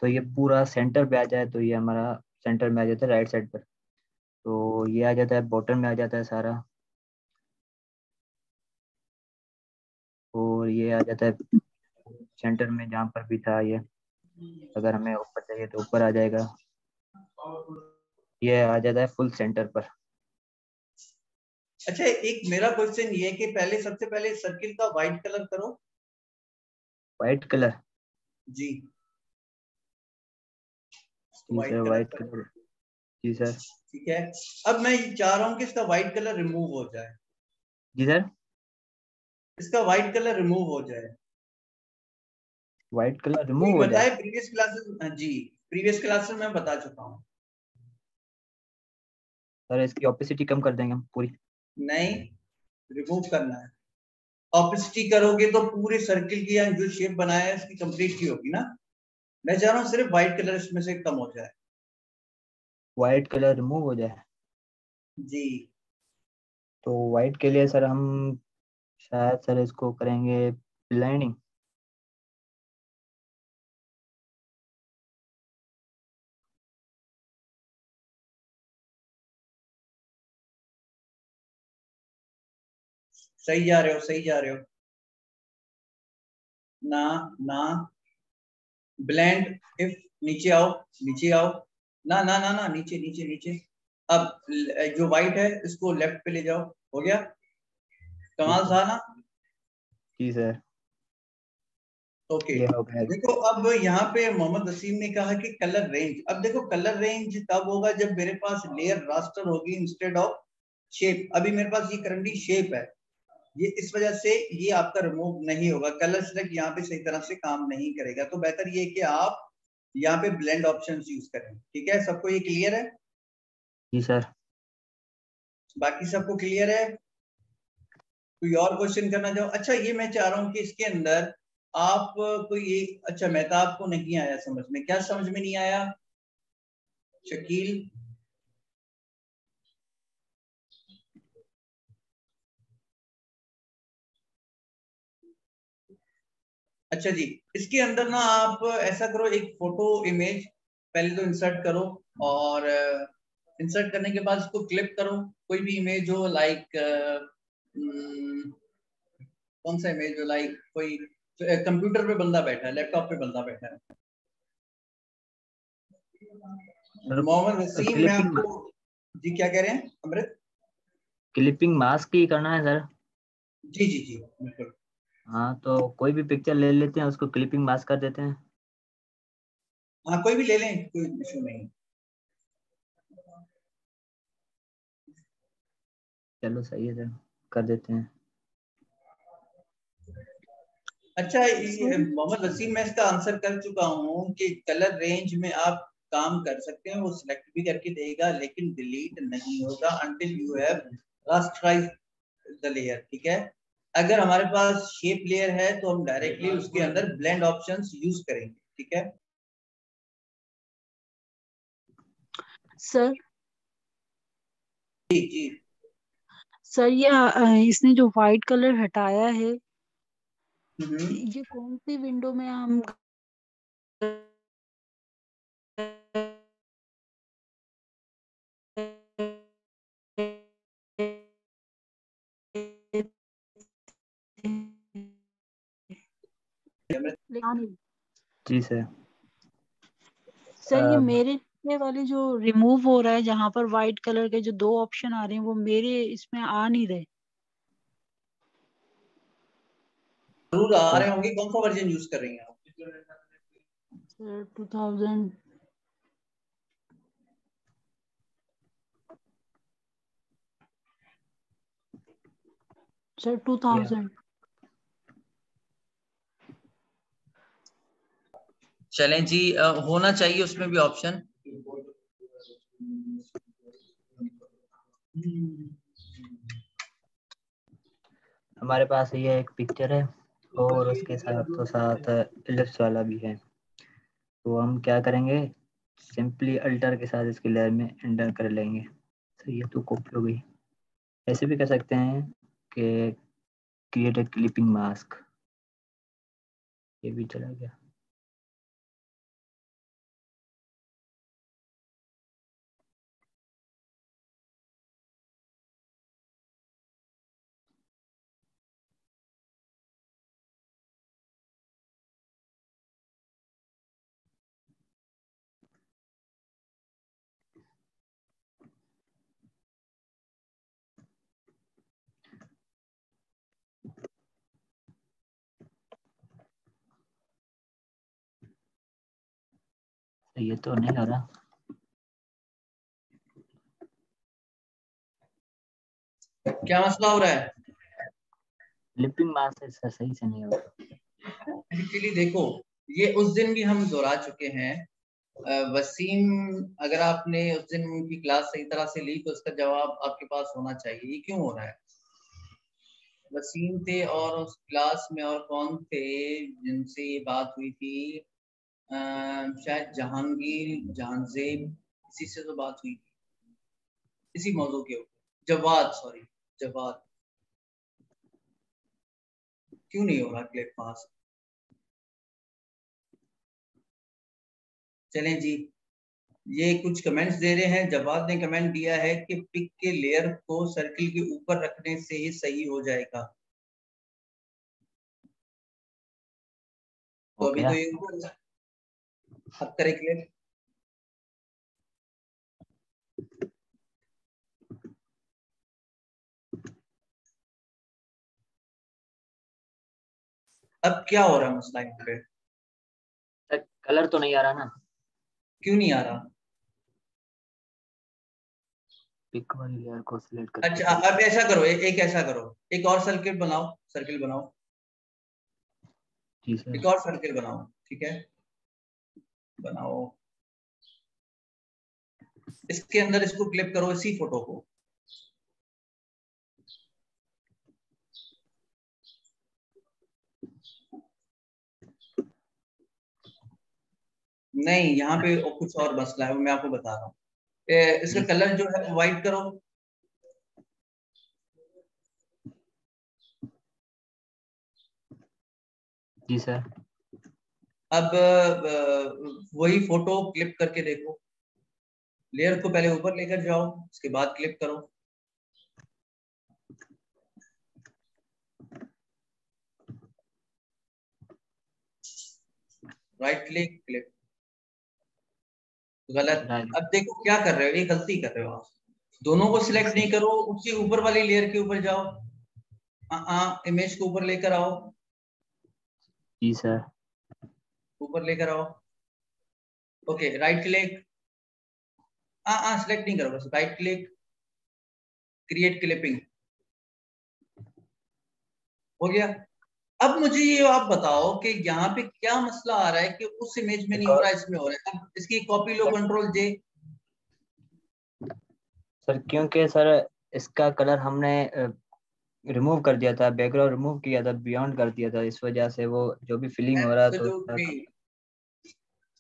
तो ये पूरा सेंटर पे आ जाए तो ये हमारा सेंटर में आ जाता है राइट साइड पर। तो ये आ जाता है बॉटम में आ जाता है सारा, और ये आ जाता है सेंटर में जहाँ पर भी था ये। अगर हमें ऊपर चाहिए तो ऊपर आ जाएगा। ये आ जाता है फुल सेंटर पर। अच्छा, एक मेरा क्वेश्चन ये है कि पहले सबसे पहले सर्किल का व्हाइट कलर करो। White colour? जी, जी व्हाइट सर, कलर वाइट करो। कलर। जी सर। ठीक है, अब मैं ये चाह रहा हूँ कि इसका व्हाइट कलर रिमूव हो जाए। जी सर, इसका व्हाइट कलर रिमूव हो जाए। वाइट कलर कोई रिमूव हो जाए? बताए प्रीवियस क्लासेस? जी, प्रीवियस क्लासेस में बता चुका हूँ। सर इसकी ऑपेसिटी कम कर देंगे हम पूरी। नहीं, रिमूव करना है। ऑपेसिटी करोगे तो पूरे सर्किल की जो शेप बनाया है इसकी कंप्लीट की होगी ना। मैं चाह रहा हूँ सिर्फ व्हाइट कलर इसमें से कम हो जाए। वाइट कलर रिमूव हो जाए? जी, तो वाइट के लिए सर हम शायद सर इसको करेंगे ब्लाइंडिंग। सही जा रहे हो, सही जा रहे हो। ना ना, ब्लेंड इफ, नीचे आओ, नीचे आओ। ना ना ना ना, नीचे नीचे नीचे। अब जो व्हाइट है इसको लेफ्ट पे ले जाओ। हो गया, जी कमाल सर। था ना। जी सर, ओके, ये हो गया। देखो अब यहाँ पे मोहम्मद वसीम ने कहा कि कलर रेंज। अब देखो कलर रेंज तब होगा जब मेरे पास लेयर रास्टर होगी इंस्टेड ऑफ शेप। अभी मेरे पास ये करंटली शेप है, ये इस वजह से ये आपका रिमूव नहीं होगा। कलर सिलेक्ट यहाँ पे सही तरह से काम नहीं करेगा। तो बेहतर ये है कि आप यहाँ पे ब्लेंड ऑप्शन यूज करें। ठीक है, सबको ये क्लियर है? जी सर। बाकी सबको क्लियर है? कोई और क्वेश्चन करना चाहो? अच्छा, ये मैं चाह रहा हूँ कि इसके अंदर आप कोई एक, अच्छा मेहताब को नहीं आया समझ में, क्या समझ में नहीं आया? शकील, अच्छा जी, इसके अंदर ना आप ऐसा करो, एक फोटो इमेज पहले तो इंसर्ट करो, और इंसर्ट करने के बाद इसको क्लिप करो। कोई भी इमेज हो, लाइक कौन सा इमेज हो, लाइक कोई कंप्यूटर पे बंदा बैठा है, लैपटॉप पे बंदा बैठा है। सर मोहम्मद वसीम, मैं क्लिपिंग, आपको, जी क्या कह रहे हैं अमृत? क्लिपिंग मास्क ही करना है सर। जी जी जी, बिल्कुल। हाँ, तो कोई भी पिक्चर ले लेते हैं, उसको क्लिपिंग मास्क कर देते हैं। हाँ, कोई भी ले लें, कोई इशू नहीं। चलो सही है सर, कर देते हैं। अच्छा, मोहम्मद वसीम, मैं इसका आंसर कर चुका हूँ कि कलर रेंज में आप काम कर सकते हैं, वो सिलेक्ट भी करके देगा, लेकिन डिलीट नहीं होगा until you have rasterise the layer. ठीक है, अगर हमारे पास शेप लेयर है तो हम डायरेक्टली उसके अंदर ब्लेंड ऑप्शंस यूज करेंगे। ठीक है सर। जी जी। सर ये इसने जो व्हाइट कलर हटाया है, हम्म। ये कौन सी विंडो में हम जी सर। सर ये मेरे ये वाली जो रिमूव हो रहा है जहाँ पर व्हाइट कलर के जो 2 ऑप्शन आ रहे हैं वो मेरे इसमें आ नहीं रहे। जरूर आ रहे होंगे। कौन सा वर्जन यूज कर रही हैं आप? सर 2000 सर 2000 चलें जी, होना चाहिए उसमें भी ऑप्शन। हमारे पास ये एक पिक्चर है और उसके साथ तो साथ इलिप्स वाला भी है। तो हम क्या करेंगे, सिंपली अल्टर के साथ इसके लेयर में एंटर कर लेंगे। सही है, तो कॉपी हो गई। ऐसे भी कर सकते हैं कि क्रिएट ए क्लिपिंग मास्क, ये भी चला गया। ये तो नहीं हो रहा। क्या मसला हो रहा है? क्लिपिंग मास्क इसका सही से नहीं हो रहा। एक्चुअली देखो, ये उस दिन भी हम दोहरा चुके हैं। वसीम, अगर आपने उस दिन उनकी क्लास सही तरह से ली तो इसका जवाब आपके पास होना चाहिए। ये क्यों हो रहा है? वसीम थे और उस क्लास में और कौन थे जिनसे ये बात हुई थी? शायद जहांगीर, जहांजेब, इसी से तो बात हुई थी, इसी मौजू के ऊपर। जवाद, सॉरी जवाद। क्यों नहीं हो रहा क्लिप पास? चलें जी, ये कुछ कमेंट्स दे रहे हैं। जवाद ने कमेंट दिया है कि पिक के लेयर को सर्किल के ऊपर रखने से ही सही हो जाएगा। तो अभी तो ये ऊपर, अब करें क्लियर। अब क्या हो रहा है मसला यहाँ पे? कलर तो नहीं आ रहा ना? क्यों नहीं आ रहा? पिक वाली लेयर को सिलेक्ट करके। अच्छा, अब ऐसा करो, एक ऐसा करो, एक और सर्किल बनाओ, सर्किल बनाओ, जी सर। एक और सर्किल बनाओ, ठीक है, बनाओ। इसके अंदर इसको क्लिप करो, इसी फोटो को। नहीं, यहाँ पे कुछ और मसला है, मैं आपको बता रहा हूँ। इसका कलर जो है व्हाइट करो। जी सर। अब वही फोटो क्लिप करके देखो। लेयर को पहले ऊपर लेकर जाओ, उसके बाद क्लिप करो। Right click, clip. गलत। अब देखो क्या कर रहे हो, ये गलती कर रहे हो आप। दोनों को सिलेक्ट नहीं करो, उसके ऊपर वाली लेयर के ऊपर जाओ। इमेज को ऊपर लेकर आओ। जी सर। ऊपर लेकर आओ। Okay, right click. सिलेक्ट नहीं करो, बस राइट क्लिक, क्रिएट क्लिपिंग। हो गया। अब मुझे ये आप बताओ कि यहाँ पे क्या मसला आ रहा है कि उस इमेज में नहीं हो रहा है, इसमें हो रहा है। अब इसकी कॉपी लो, कंट्रोल जे। सर क्योंकि सर इसका कलर हमने रिमूव कर दिया था, बैकग्राउंड रिमूव किया था, बियॉन्ड कर दिया था, इस वजह से वो जो भी फीलिंग हो रहा था तो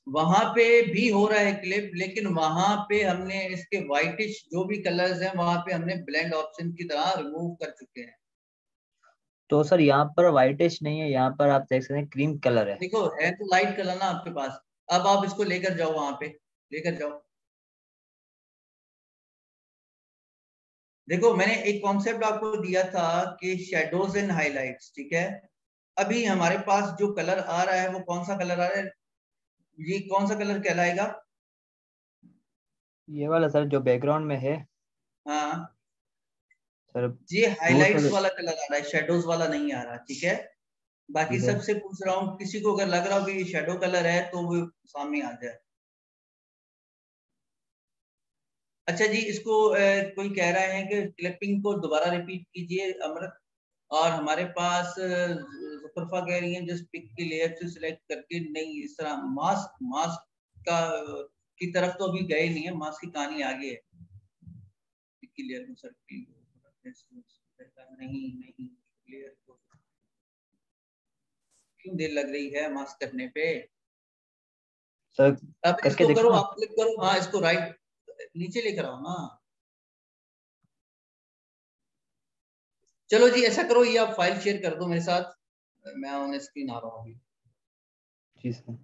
वहां पे भी हो रहा है क्लिप, लेकिन वहां पे हमने इसके व्हाइटिश जो भी कलर्स हैं वहां पे हमने ब्लेंड ऑप्शन की तरह रिमूव कर चुके हैं। तो सर यहाँ पर व्हाइटिश नहीं है, यहाँ पर आप देख सकते हैं क्रीम कलर है। देखो, है तो लाइट कलर ना आपके पास। अब आप इसको लेकर जाओ, वहां पे लेकर जाओ। देखो, मैंने एक कॉन्सेप्ट आपको दिया था कि शेडोज एंड हाइलाइट्स, ठीक है। अभी हमारे पास जो कलर आ रहा है वो कौन सा कलर आ रहा है? ये कौन सा कलर कहलाएगा? ये वाला सर जो बैकग्राउंड में है हाँ सर, ये हाइलाइट्स वाला कलर आ रहा है, शेडोज वाला नहीं आ रहा, ठीक है। बाकी ठीक है। सबसे पूछ रहा हूँ, किसी को अगर लग रहा हो कि ये शेडो कलर है तो वो सामने आ जाए। अच्छा जी, इसको कोई कह रहा है कि क्लिपिंग को दोबारा रिपीट कीजिए अमृत। और हमारे पास ज़फरफा कह रही है जिस पिक की लेयर से सिलेक्ट करके, नहीं इस तरह मास्क मास्क का की तरफ तो अभी गए नहीं है, मास्क की कहानी आगे है। पिक की लेयर में सर नहीं नहीं क्लियर तो क्यों देर लग रही है मास्क करने पे सर अब करके इसको करो, देखो ना। आप क्लिक करो, हाँ इसको राइट नीचे लेकर आओ ना। चलो जी ऐसा करो, ये आप फाइल शेयर कर दो मेरे साथ, मैं ऑन स्क्रीन आ रहा हूँ अभी। जी सर।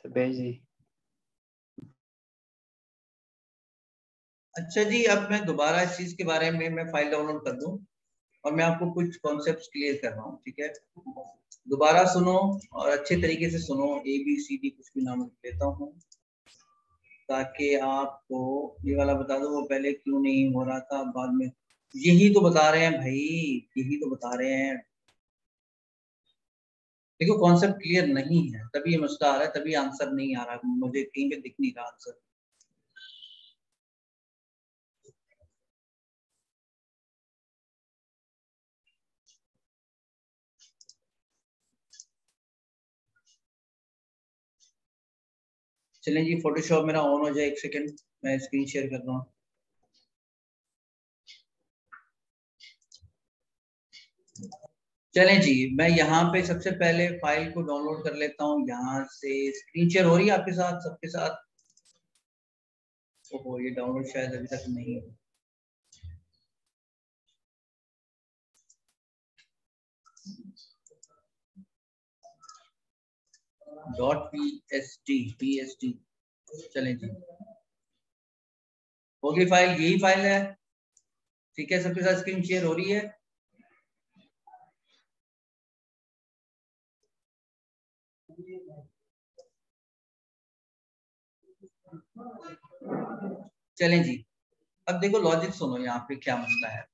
भेज दी। अच्छा जी, अब मैं दोबारा इस चीज के बारे में मैं फाइल डाउनलोड कर दूं और मैं आपको कुछ कॉन्सेप्ट्स क्लियर कर रहा हूँ, ठीक है। दोबारा सुनो और अच्छे तरीके से सुनो, ABCD कुछ भी नाम लेता हूँ ताकि आपको ये वाला बता दो वो पहले क्यों नहीं हो रहा था, बाद में यही तो बता रहे हैं भाई, यही तो बता रहे हैं। देखो कॉन्सेप्ट क्लियर नहीं है तभी ये मसला आ रहा है, तभी आंसर नहीं आ रहा, मुझे कहीं पे दिख नहीं रहा आंसर। चलें जी, फोटोशॉप मेरा ऑन हो जाए, एक सेकंड मैं स्क्रीन शेयर कर रहा हूँ। चलें जी, मैं यहाँ पे सबसे पहले फाइल को डाउनलोड कर लेता हूँ, यहाँ से स्क्रीन शेयर हो रही है आपके साथ सबके साथ। ओहो ये डाउनलोड शायद अभी तक नहीं है। .psd चलें जी, होगी फाइल, यही फाइल है, ठीक है। सबके साथ स्क्रीन शेयर हो रही है। चलें जी, अब देखो लॉजिक सुनो यहाँ पे क्या मसला है।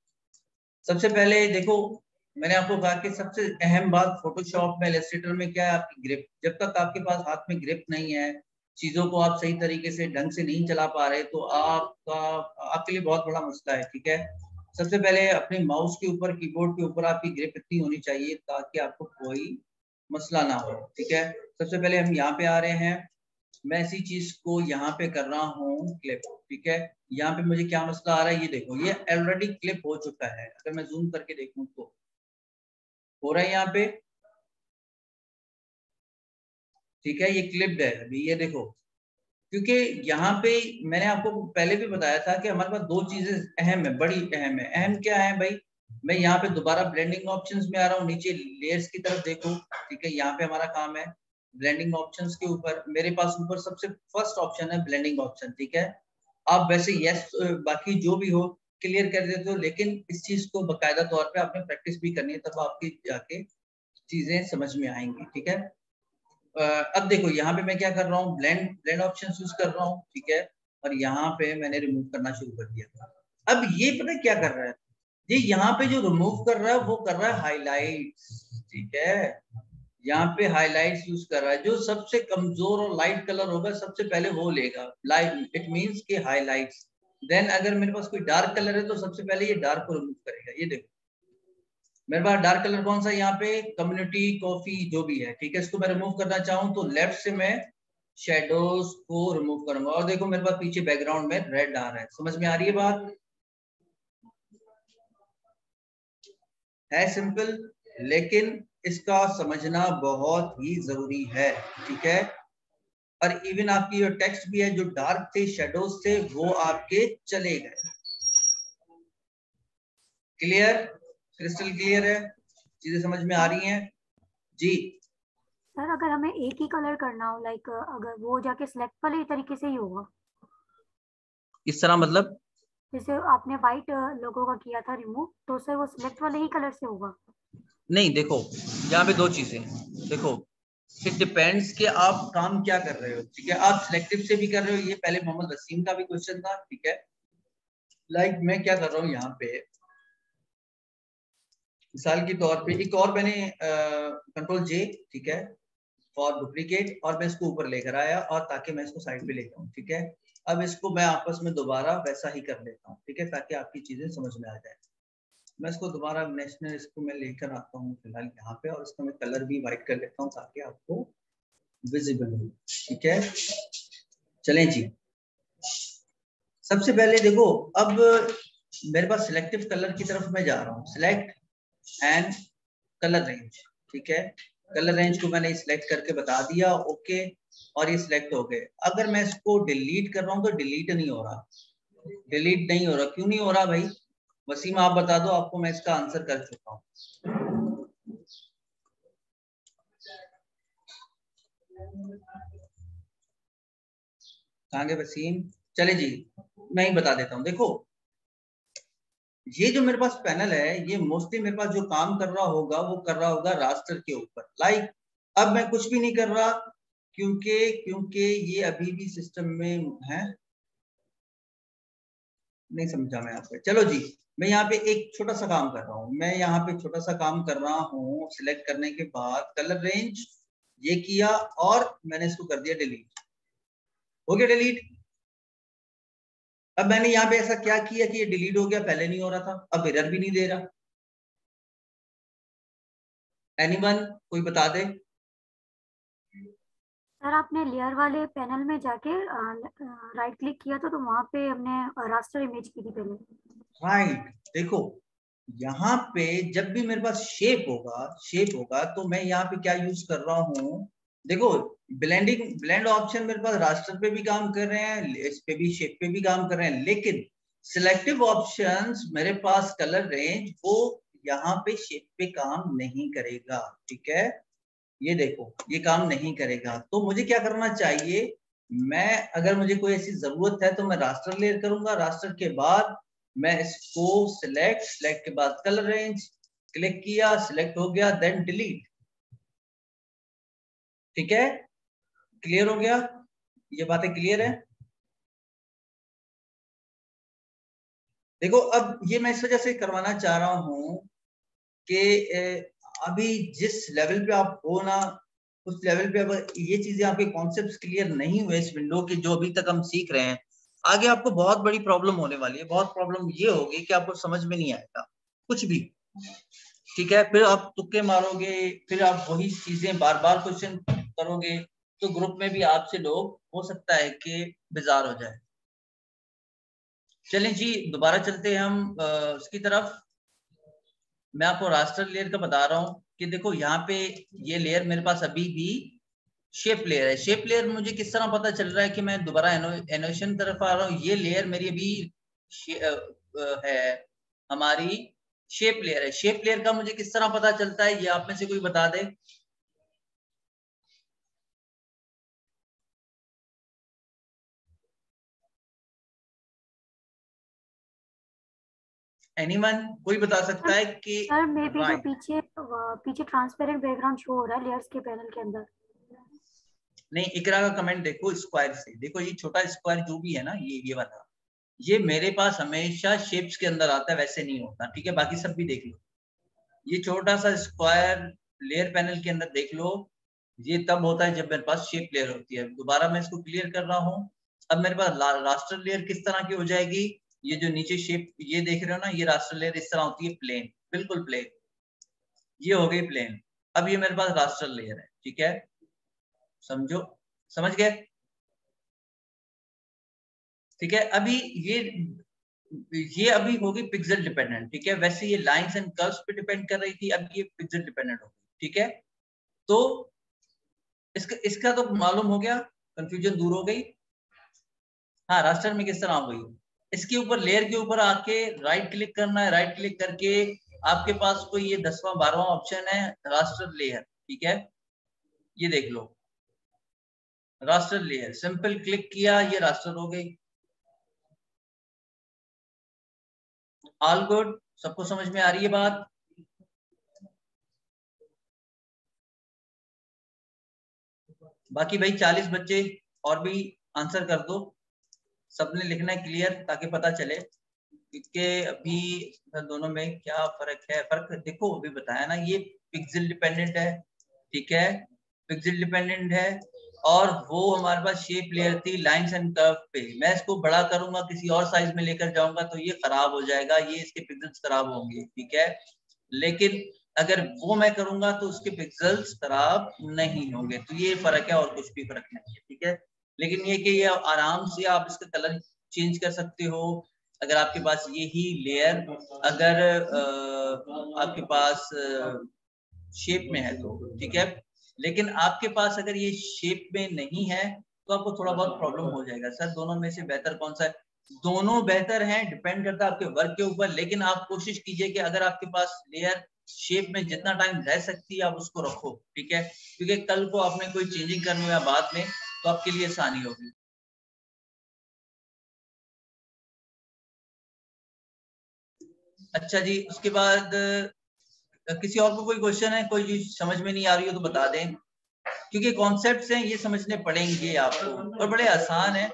सबसे पहले देखो, मैंने आपको कहा कि सबसे अहम बात फोटोशॉप में, इलस्ट्रेटर में क्या है, आपकी ग्रिप। जब तक आपके पास हाथ में ग्रिप नहीं है, चीजों को आप सही तरीके से ढंग से नहीं चला पा रहे, तो आपके लिए बहुत बड़ा मसला है, ठीक है। सबसे पहले अपने माउस के ऊपर, कीबोर्ड के ऊपर आपकी ग्रिप इतनी होनी चाहिए ताकि आपको कोई मसला ना हो, ठीक है। सबसे पहले हम यहाँ पे आ रहे हैं, मैं इसी चीज को यहाँ पे कर रहा हूँ क्लिप, ठीक है। यहाँ पे मुझे क्या मसला आ रहा है, ये देखो ये ऑलरेडी क्लिप हो चुका है। अगर मैं जूम करके देखूं तो हो रहा है यहाँ पे, ठीक है। ये क्लिप्ड है अभी, ये देखो, क्योंकि यहाँ पे मैंने आपको पहले भी बताया था कि हमारे पास दो चीजें अहम है, बड़ी अहम है। अहम क्या है भाई, मैं यहाँ पे दोबारा ब्लेंडिंग ऑप्शंस में आ रहा हूँ, नीचे लेयर्स की तरफ देखो, ठीक है। यहाँ पे हमारा काम है ब्लेंडिंग ऑप्शंस के ऊपर, मेरे पास ऊपर सबसे फर्स्ट ऑप्शन है ब्लेंडिंग ऑप्शन, ठीक है। आप वैसे यस बाकी जो भी हो क्लियर कर देते हो, लेकिन इस चीज को बकायदा तौर पे आपने प्रैक्टिस भी करनी है, तब आपकी जाके चीजें समझ में आएंगी, ठीक है। अब देखो यहाँ पे मैं क्या कर रहा हूँ, ब्लेंड ऑप्शन यूज कर रहा हूँ, ठीक है। और यहाँ पे मैंने रिमूव करना शुरू कर दिया। अब ये पता क्या कर रहा है, ये यहाँ पे जो रिमूव कर रहा है वो कर रहा है हाईलाइट्स, ठीक है। यहाँ पे हाईलाइट्स यूज कर रहा है, जो सबसे कमजोर और लाइट कलर होगा सबसे पहले वो लेगा, लाइट इट मींस के हाईलाइट्स। देन अगर मेरे पास कोई डार्क कलर है तो सबसे पहले ये डार्क को रिमूव करेगा। ये देखो मेरे पास डार्क कलर कौन सा है, यहाँ पे कम्युनिटी कॉफी जो भी है, ठीक है। इसको मैं रिमूव करना चाहूँ तो लेफ्ट से मैं शेडोज को रिमूव करूंगा, और देखो मेरे पास पीछे बैकग्राउंड में रेड आ रहा है। समझ में आ रही है बात, है सिंपल, लेकिन इसका समझना बहुत ही जरूरी है, ठीक है। और इवन आपकी जो टेक्स्ट भी है, जो डार्क थे शेडोज थे वो आपके चले गए, क्लियर, क्रिस्टल क्लियर है, चीजें समझ में आ रही हैं जी। सर अगर हमें एक ही कलर करना हो, लाइक अगर वो जाके सिलेक्ट वाले तरीके से ही होगा, इस तरह मतलब जैसे आपने व्हाइट लोगों का किया था रिमूव, तो सर वो सिलेक्ट वाले ही कलर से होगा? नहीं, देखो यहाँ पे दो चीजें, देखो इट डिपेंड्स कि आप काम क्या कर रहे हो, ठीक है। आप सिलेक्टिव से भी कर रहे हो, ये पहले मोहम्मद वसीम का भी क्वेश्चन था, ठीक है। लाइक मैं क्या कर रहा हूँ यहाँ पे, मिसाल के तौर पे एक और मैंने कंट्रोल जे, ठीक है, फॉर डुप्लीकेट, और मैं इसको ऊपर लेकर आया और ताकि मैं इसको साइड पे लेकर आऊँ, ठीक है। अब इसको मैं आपस में दोबारा वैसा ही कर लेता हूँ, ठीक है, ताकि आपकी चीजें समझ में आ जाए। मैं इसको दोबारा नेशनल इसको मैं लेकर आता हूँ फिलहाल यहाँ पे, और इसका मैं कलर भी व्हाइट कर लेता हूँ ताकि आपको विजिबल हो, ठीक है। चलें जी, सबसे पहले देखो, अब मेरे पास सिलेक्टिव कलर की तरफ मैं जा रहा हूँ, सिलेक्ट एंड कलर रेंज, ठीक है। कलर रेंज को मैंने सिलेक्ट करके बता दिया, ओके, और ये सिलेक्ट हो गए। अगर मैं इसको डिलीट कर रहा हूँ तो डिलीट नहीं हो रहा, डिलीट नहीं हो रहा, क्यों नहीं हो रहा भाई? वसीम आप बता दो, आपको मैं इसका आंसर कर चुका हूँ। कहाँ गए वसीम? चले जी, मैं ही बता देता हूँ। देखो ये जो मेरे पास पैनल है, ये मोस्टली मेरे पास जो काम कर रहा होगा वो कर रहा होगा रास्टर के ऊपर। लाइक अब मैं कुछ भी नहीं कर रहा, क्योंकि ये अभी भी सिस्टम में है, नहीं समझा मैं यहाँ पे। चलो जी, मैं यहाँ पे एक छोटा सा काम कर रहा हूँ, मैं यहाँ पे छोटा सा काम कर रहा हूँ। सिलेक्ट करने के बाद कलर रेंज ये किया और मैंने इसको कर दिया डिलीट, हो गया डिलीट। अब मैंने यहाँ पे ऐसा क्या किया कि ये डिलीट हो गया, पहले नहीं हो रहा था, अब एरर भी नहीं दे रहा। एनीवन कोई बता दे? सर आपने लेयर वाले पैनल में जाके राइट क्लिक किया था, तो वहां पे हमने रास्टर इमेज की थी पहले। राइट, देखो यहाँ पे जब भी मेरे पास शेप होगा तो मैं यहाँ पे क्या यूज कर रहा हूँ, देखो ब्लेंड ऑप्शन मेरे पास रास्टर पे भी काम कर रहे हैं, इस पे भी, शेप पे भी काम कर रहे हैं, लेकिन सिलेक्टिव ऑप्शंस मेरे पास कलर रेंज वो यहाँ पे शेप पे काम नहीं करेगा, ठीक है। ये देखो ये काम नहीं करेगा, तो मुझे क्या करना चाहिए, मैं अगर मुझे कोई ऐसी जरूरत है तो मैं रास्टर लेयर करूंगा, रास्टर के बाद मैं इसको सिलेक्ट के बाद कलर रेंज क्लिक किया, सिलेक्ट हो गया, देन डिलीट, ठीक है। क्लियर हो गया? ये बातें क्लियर है? देखो अब ये मैं इस वजह से करवाना चाह रहा हूं कि अभी जिस लेवल पे आप हो ना, उस लेवल पे अब ये चीजें आपके कॉन्सेप्ट्स क्लियर नहीं हुए इस विंडो के, जो अभी तक हम सीख रहे हैं, आगे आपको बहुत बड़ी प्रॉब्लम होने वाली है। बहुत प्रॉब्लम ये होगी कि आपको समझ में नहीं आएगा कुछ भी, ठीक है। फिर आप तुक्के मारोगे, फिर आप वही चीजें बार बार क्वेश्चन करोगे, तो ग्रुप में भी आपसे लोग हो सकता है कि बेजार हो जाए। चलें जी, दोबारा चलते हैं हम उसकी तरफ। मैं आपको रास्टर लेयर का बता रहा हूँ कि देखो यहाँ पे ये लेयर मेरे पास अभी भी शेप लेयर है। शेप लेयर मुझे किस तरह पता चल रहा है कि मैं दोबारा एनोशन तरफ आ रहा हूँ? ये लेयर मेरी अभी है, हमारी शेप लेयर है। शेप लेयर का मुझे किस तरह पता चलता है, ये आप में से कोई बता दे? एनीवन कोई बता सकता है कि? सर मे बी जो राइट, पीछे ट्रांसपेरेंट बैकग्राउंड शो हो रहा है लेयर्स के पैनल के अंदर। नहीं, इकरा का कमेंट देखो, स्क्वायर से देखो, ये छोटा स्क्वायर जो भी है ना, ये वाला, ये मेरे पास हमेशा शेप्स के अंदर आता है, वैसे नहीं होता, ठीक है। बाकी सब भी देख लो, ये छोटा सा स्क्वायर लेयर पैनल के अंदर देख लो, ये तब होता है जब मेरे पास शेप लेयर होती है। दोबारा मैं इसको क्लियर कर रहा हूँ। अब मेरे पास रास्टर लेयर किस तरह की हो जाएगी, ये जो नीचे शेप ये देख रहे हो ना, ये रास्टर लेयर इस तरह होती है, प्लेन, बिल्कुल प्लेन, ये हो गई प्लेन। अब ये मेरे पास रास्टर लेयर है, ठीक है, समझो, समझ गए? ठीक है, अभी ये अभी होगी पिक्सेल डिपेंडेंट, ठीक है। वैसे ये लाइंस एंड कर्व्स पे डिपेंड कर रही थी, अब ये पिक्सेल डिपेंडेंट होगी, ठीक है। तो इसका तो मालूम हो गया, कंफ्यूजन दूर हो गई। हाँ, रास्टर में किस तरह हो गई? इसके ऊपर लेयर के ऊपर आके राइट क्लिक करना है। राइट क्लिक करके आपके पास कोई ये 10वां 12वां ऑप्शन है रास्टर लेयर, ठीक है, ये देख लो रास्टर लेयर, सिंपल क्लिक किया ये रास्टर हो गई। ऑल गुड, सबको समझ में आ रही है बात? बाकी भाई 40 बच्चे और भी आंसर कर दो, सबने लिखना है क्लियर ताकि पता चले कि अभी दोनों में क्या फर्क है। फर्क देखो अभी बताया ना, ये पिक्सल डिपेंडेंट है, ठीक है, पिक्सल डिपेंडेंट है, और वो हमारे पास शेप लेयर थी लाइंस एंड कर्व पे। मैं इसको बड़ा करूंगा, किसी और साइज में लेकर जाऊंगा तो ये खराब हो जाएगा, ये इसके पिक्सल्स खराब होंगे, ठीक है। लेकिन अगर वो मैं करूंगा तो उसके पिक्सल्स खराब नहीं होंगे, तो ये फर्क है और कुछ भी फर्क नहीं है, ठीक है। लेकिन ये कि ये आराम से आप इसका कलर चेंज कर सकते हो अगर आपके पास ये ही लेयर अगर आपके पास शेप में है तो, ठीक है। लेकिन आपके पास अगर ये शेप में नहीं है तो आपको थोड़ा बहुत प्रॉब्लम हो जाएगा। सर दोनों में से बेहतर कौन सा है? दोनों बेहतर हैं, डिपेंड करता है आपके वर्क के ऊपर, लेकिन आप कोशिश कीजिए कि अगर आपके पास लेयर शेप में जितना टाइम रह सकती है आप उसको रखो, ठीक है, क्योंकि कल को आपने कोई चेंजिंग करनी हो या बाद में तो आपके लिए आसानी होगी। अच्छा जी, उसके बाद किसी और को कोई क्वेश्चन है, कोई चीज समझ में नहीं आ रही हो तो बता दें, क्योंकि कॉन्सेप्ट्स हैं ये समझने पड़ेंगे आपको और बड़े आसान है।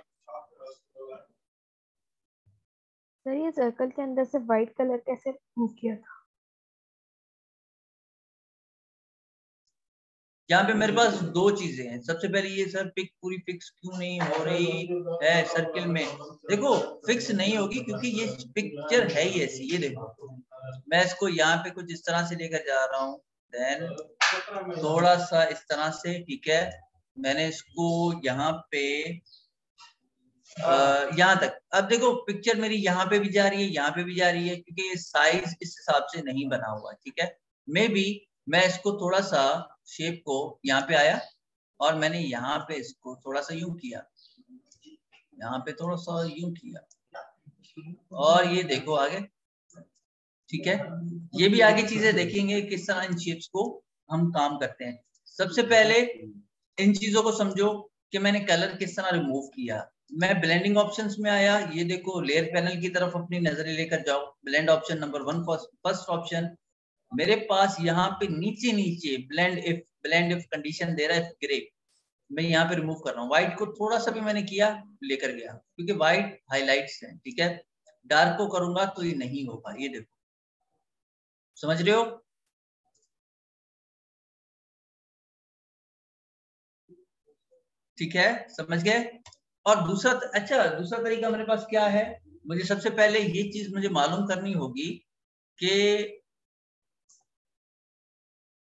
सर ये सर्कल के अंदर से व्हाइट कलर कैसे मूव किया था? यहाँ पे मेरे पास दो चीजें हैं। सबसे पहले ये सर पिक पूरी फिक्स क्यों नहीं हो रही है सर्किल में? देखो फिक्स नहीं होगी क्योंकि ये पिक्चर है ही ऐसी। ये देखो मैं इसको यहाँ पे कुछ इस तरह से लेकर जा रहा हूँ, देन थोड़ा सा इस तरह से, ठीक है, मैंने इसको यहाँ पे यहाँ तक। अब देखो पिक्चर मेरी यहाँ पे भी जा रही है, यहाँ पे भी जा रही है, क्योंकि ये साइज इस हिसाब से नहीं बना हुआ, ठीक है। मे बी मैं इसको थोड़ा सा शेप को यहाँ पे आया और मैंने यहाँ पे इसको थोड़ा सा यूं किया, यहाँ पे थोड़ा सा यूं किया, और ये देखो आगे, ठीक है। ये भी आगे चीजें देखेंगे किस तरह इन शेप्स को हम काम करते हैं। सबसे पहले इन चीजों को समझो कि मैंने कलर किस तरह रिमूव किया। मैं ब्लेंडिंग ऑप्शंस में आया, ये देखो लेयर पैनल की तरफ अपनी नजरें लेकर जाओ, blend option number 1, first option. मेरे पास यहाँ पे नीचे नीचे ब्लेंड इफ कंडीशन दे रहा है ग्रे, मैं यहाँ पे रिमूव कर रहा हूँ। व्हाइट को थोड़ा सा भी मैंने किया, लेकर गया, क्योंकि व्हाइट हाईलाइट्स है, ठीक है। डार्क को करूंगा तो ये नहीं होगा, ये देखो, समझ रहे हो? ठीक है, समझ गए? और दूसरा, अच्छा दूसरा तरीका मेरे पास क्या है, मुझे सबसे पहले ये चीज मुझे मालूम करनी होगी कि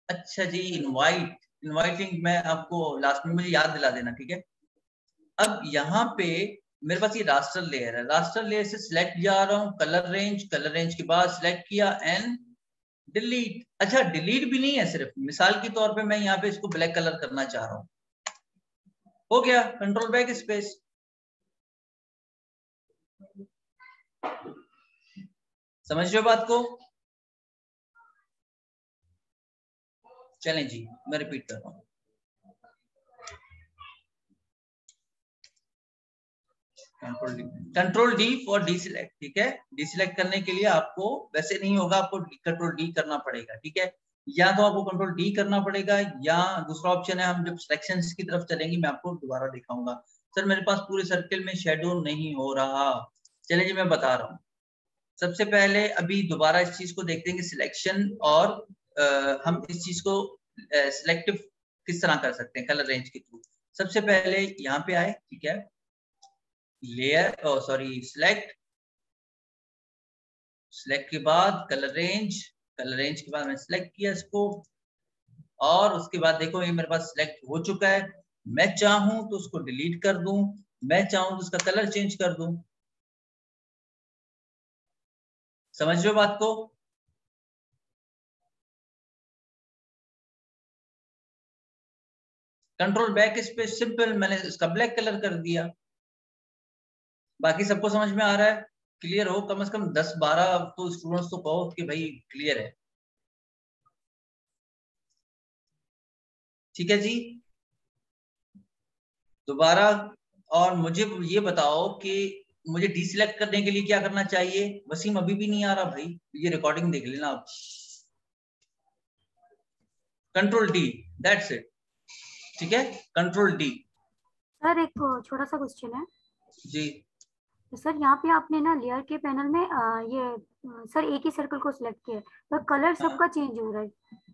अच्छा जी इनवाइटिंग मैं आपको लास्ट में मुझे याद दिला देना, ठीक है। अब यहाँ पे मेरे पास ये रास्टर लेयर है, रास्टर लेयर से सिलेक्ट जा रहा हूँ, कलर रेंज के बाद सिलेक्ट किया एंड डिलीट। अच्छा डिलीट भी नहीं है, सिर्फ मिसाल के तौर पे मैं यहाँ पे इसको ब्लैक कलर करना चाह रहा हूँ, हो गया, कंट्रोल बैक स्पेस। समझ रहे हो बात को? चलें जी, मैं रिपीट कर रहा हूँ। Control D for D select, ठीक है। डी सिलेक्ट करने के लिए आपको वैसे नहीं होगा, आपको कंट्रोल डी करना पड़ेगा, ठीक है। या तो आपको कंट्रोल डी करना पड़ेगा, या दूसरा ऑप्शन है हम जब सिलेक्शंस की तरफ चलेंगे मैं आपको दोबारा दिखाऊंगा। सर मेरे पास पूरे सर्किल में शेडो नहीं हो रहा, चलिए जी मैं बता रहा हूँ। सबसे पहले अभी दोबारा इस चीज को देखते हैं कि सिलेक्शन और हम इस चीज को सिलेक्टिव किस तरह कर सकते हैं कलर रेंज के थ्रू। सबसे पहले यहाँ पे आए, ठीक है, लेयर सिलेक्ट के बाद कलर रेंज के बाद मैंने सिलेक्ट किया इसको, और उसके बाद देखो ये मेरे पास सिलेक्ट हो चुका है। मैं चाहूं तो उसको डिलीट कर दूं, मैं चाहूं तो उसका कलर चेंज कर दूं। समझ रहे हो बात को? कंट्रोल बैक स्पेस, सिंपल, मैंने इसका ब्लैक कलर कर दिया। बाकी सबको समझ में आ रहा है? क्लियर हो, कम से कम 10-12 तो स्टूडेंट्स तो कहो कि भाई क्लियर है। ठीक है जी, दोबारा। और मुझे ये बताओ कि मुझे डीसिलेक्ट करने के लिए क्या करना चाहिए? वसीम अभी भी नहीं आ रहा भाई, ये रिकॉर्डिंग देख लेना आप। Control D, that's it. ठीक है, कंट्रोल डी। सर एक छोटा सा क्वेश्चन है जी तो सर, यहाँ पे आपने ना लेयर के पैनल में सर एक ही सर्कल को सिलेक्ट किया है, पर कलर सबका चेंज हो रहा है।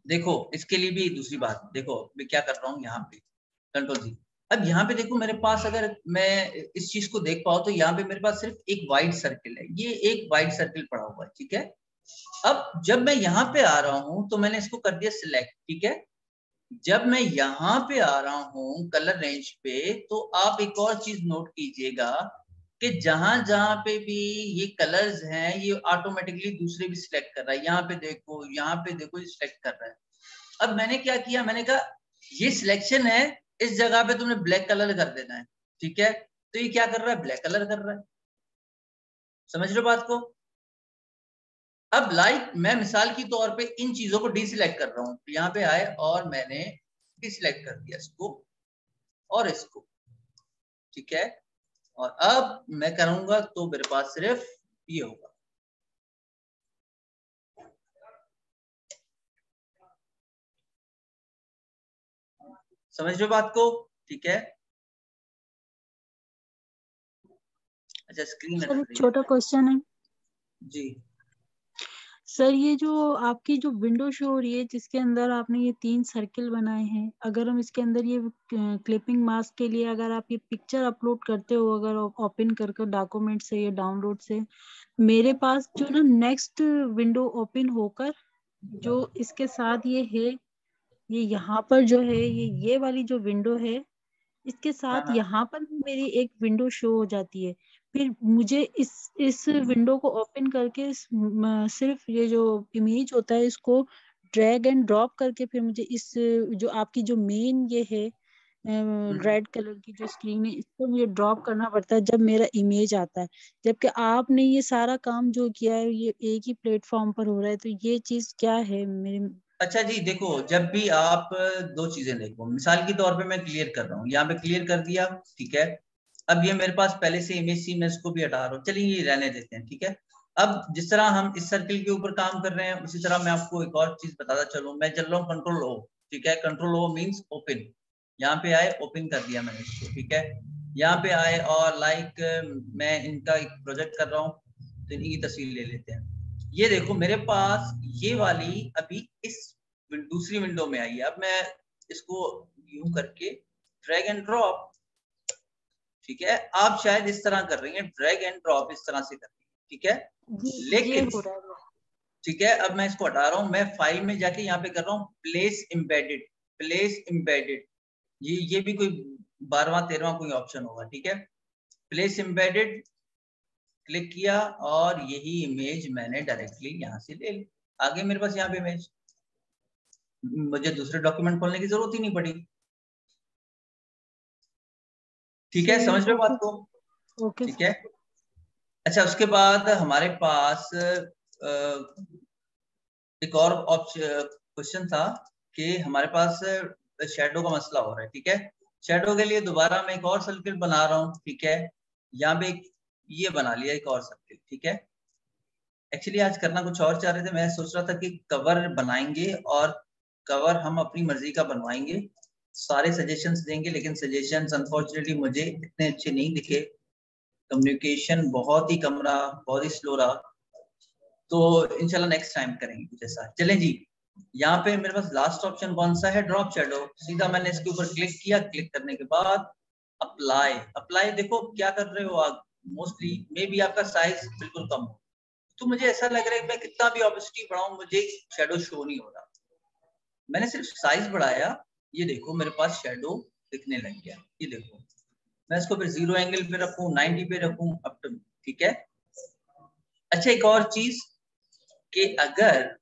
देखो, इसके लिए भी दूसरी बात देखो, मैं क्या कर रहा हूँ यहाँ पे, कंट्रोल जी। अब यहाँ पे देखो मेरे पास, अगर मैं इस चीज को देख पाऊँ तो यहाँ पे मेरे पास सिर्फ एक वाइट सर्किल है, ये एक वाइट सर्किल पड़ा हुआ है। ठीक है, अब जब मैं यहाँ पे आ रहा हूँ तो मैंने इसको कर दिया सिलेक्ट। ठीक है, जब मैं यहाँ पे आ रहा हूँ कलर रेंज पे, तो आप एक और चीज नोट कीजिएगा कि जहां जहां पे भी ये कलर्स हैं, ये ऑटोमेटिकली दूसरे भी सिलेक्ट कर रहा है। यहाँ पे देखो, यहाँ पे देखो, ये सिलेक्ट कर रहा है। अब मैंने क्या किया, मैंने कहा ये सिलेक्शन है, इस जगह पे तुमने ब्लैक कलर कर देना है। ठीक है, तो ये क्या कर रहा है, ब्लैक कलर कर रहा है। समझ रहे हो बात को? अब लाइक मैं मिसाल की तौर पे इन चीजों को डीसिलेक्ट कर रहा हूँ, यहाँ पे आए और मैंने डीसिलेक्ट कर दिया इसको और इसको। ठीक है, और अब मैं करूंगा तो मेरे पास सिर्फ ये होगा। समझ रहे हो बात को? ठीक है, अच्छा स्क्रीन सर एक छोटा क्वेश्चन है जी। सर, ये जो आपकी जो विंडो शो हो रही है जिसके अंदर आपने ये 3 सर्किल बनाए हैं, अगर हम इसके अंदर ये क्लिपिंग मास्क के लिए अगर आप ये पिक्चर अपलोड करते हो, अगर ओपन करके डॉक्यूमेंट से या डाउनलोड से, मेरे पास जो ना नेक्स्ट विंडो ओपन होकर जो इसके साथ ये है, ये यहाँ पर जो है, ये वाली जो विंडो है, इसके हाँ साथ हाँ, यहाँ पर भी मेरी एक विंडो शो हो जाती है। फिर मुझे इस विंडो को ओपन करके सिर्फ ये जो इमेज होता है इसको ड्रैग एंड ड्रॉप करके फिर मुझे इस जो आपकी जो मेन ये है रेड कलर की जो स्क्रीन है, इसको मुझे ड्रॉप करना पड़ता है जब मेरा इमेज आता है। जबकि आपने ये सारा काम जो किया है ये एक ही प्लेटफॉर्म पर हो रहा है, तो ये चीज क्या है मेरे? अच्छा जी देखो, जब भी आप दो चीजें देखो, मिसाल के तौर पे मैं क्लियर कर रहा हूँ, यहाँ पे क्लियर कर दिया। ठीक है, अब ये मेरे पास पहले से इमेज थी, मैं इसको भी हटा रहा हूँ, चलिए ये रहने देते हैं। ठीक है, अब जिस तरह हम इस सर्किल के ऊपर काम कर रहे हैं, उसी तरह मैं आपको एक और चीज बताता चलूँ। मैं चल रहा हूँ कंट्रोल ओ। ठीक है, कंट्रोल ओ मीन्स ओपन। यहाँ पे आए, ओपन कर दिया मैंने इसको। ठीक है, यहाँ पे आए और लाइक मैं इनका एक प्रोजेक्ट कर रहा हूँ, तो इनकी तस्वीर ले लेते हैं। ये देखो मेरे पास ये वाली अभी इस दूसरी विंडो में आई है। अब मैं इसको यूं करके ड्रैग एंड ड्रॉप, ठीक है, आप शायद इस तरह कर रही हैं, ड्रैग एंड ड्रॉप इस तरह से कर रही हैं। ठीक है, ये लेकिन हो रहा है। ठीक है, अब मैं इसको हटा रहा हूं, मैं फाइल में जाके यहाँ पे कर रहा हूँ प्लेस एम्बेडेड। प्लेस एम्बेडेड, ये भी कोई 12वां-13वां कोई ऑप्शन होगा। ठीक है, प्लेस एम्बेडेड क्लिक किया और यही इमेज मैंने डायरेक्टली यहाँ से ले ली। आगे मेरे पास यहाँ पे इमेज, मुझे दूसरे डॉक्यूमेंट खोलने की जरूरत ही नहीं पड़ी। ठीक है, समझ रहे हो बात को? ओके ठीक है, अच्छा उसके बाद हमारे पास एक और क्वेश्चन था कि हमारे पास शेडो का मसला हो रहा है। ठीक है, शेडो के लिए दोबारा मैं एक और सर्किल बना रहा हूँ। ठीक है, यहाँ पे ये बना लिया एक और सर्किल। ठीक है, एक्चुअली आज करना कुछ और चाह रहे थे, मैं सोच रहा था कि कवर बनाएंगे और कवर हम अपनी मर्जी का बनवाएंगे, सारे सजेशंस देंगे, लेकिन सजेशंस अनफॉर्चुनेटली मुझे इतने अच्छे नहीं दिखे, कम्युनिकेशन बहुत ही कम रहा, बहुत ही स्लो रहा, तो इंशाल्लाह नेक्स्ट टाइम करेंगे कुछ ऐसा। चलें जी, यहाँ पे मेरे पास लास्ट ऑप्शन कौन सा है, ड्रॉप शेडो। सीधा मैंने इसके ऊपर क्लिक किया, क्लिक करने के बाद अप्लाई। अप्लाई देखो क्या कर रहे हो आप, मोस्टली मे बी आपका साइज बिल्कुल कम हो, तो मुझे ऐसा लग रहा है कि मैं कितना भी ऑब्वियसली बढ़ाऊं मुझे शेडो शो नहीं हो रहा। मैंने सिर्फ साइज बढ़ाया, ये देखो मेरे पास शेडो दिखने लग गया। ये देखो, मैं इसको फिर 0 एंगल पे रखूं, 90 पे रखूं, अप टू। ठीक है, अच्छा एक और चीज कि अगर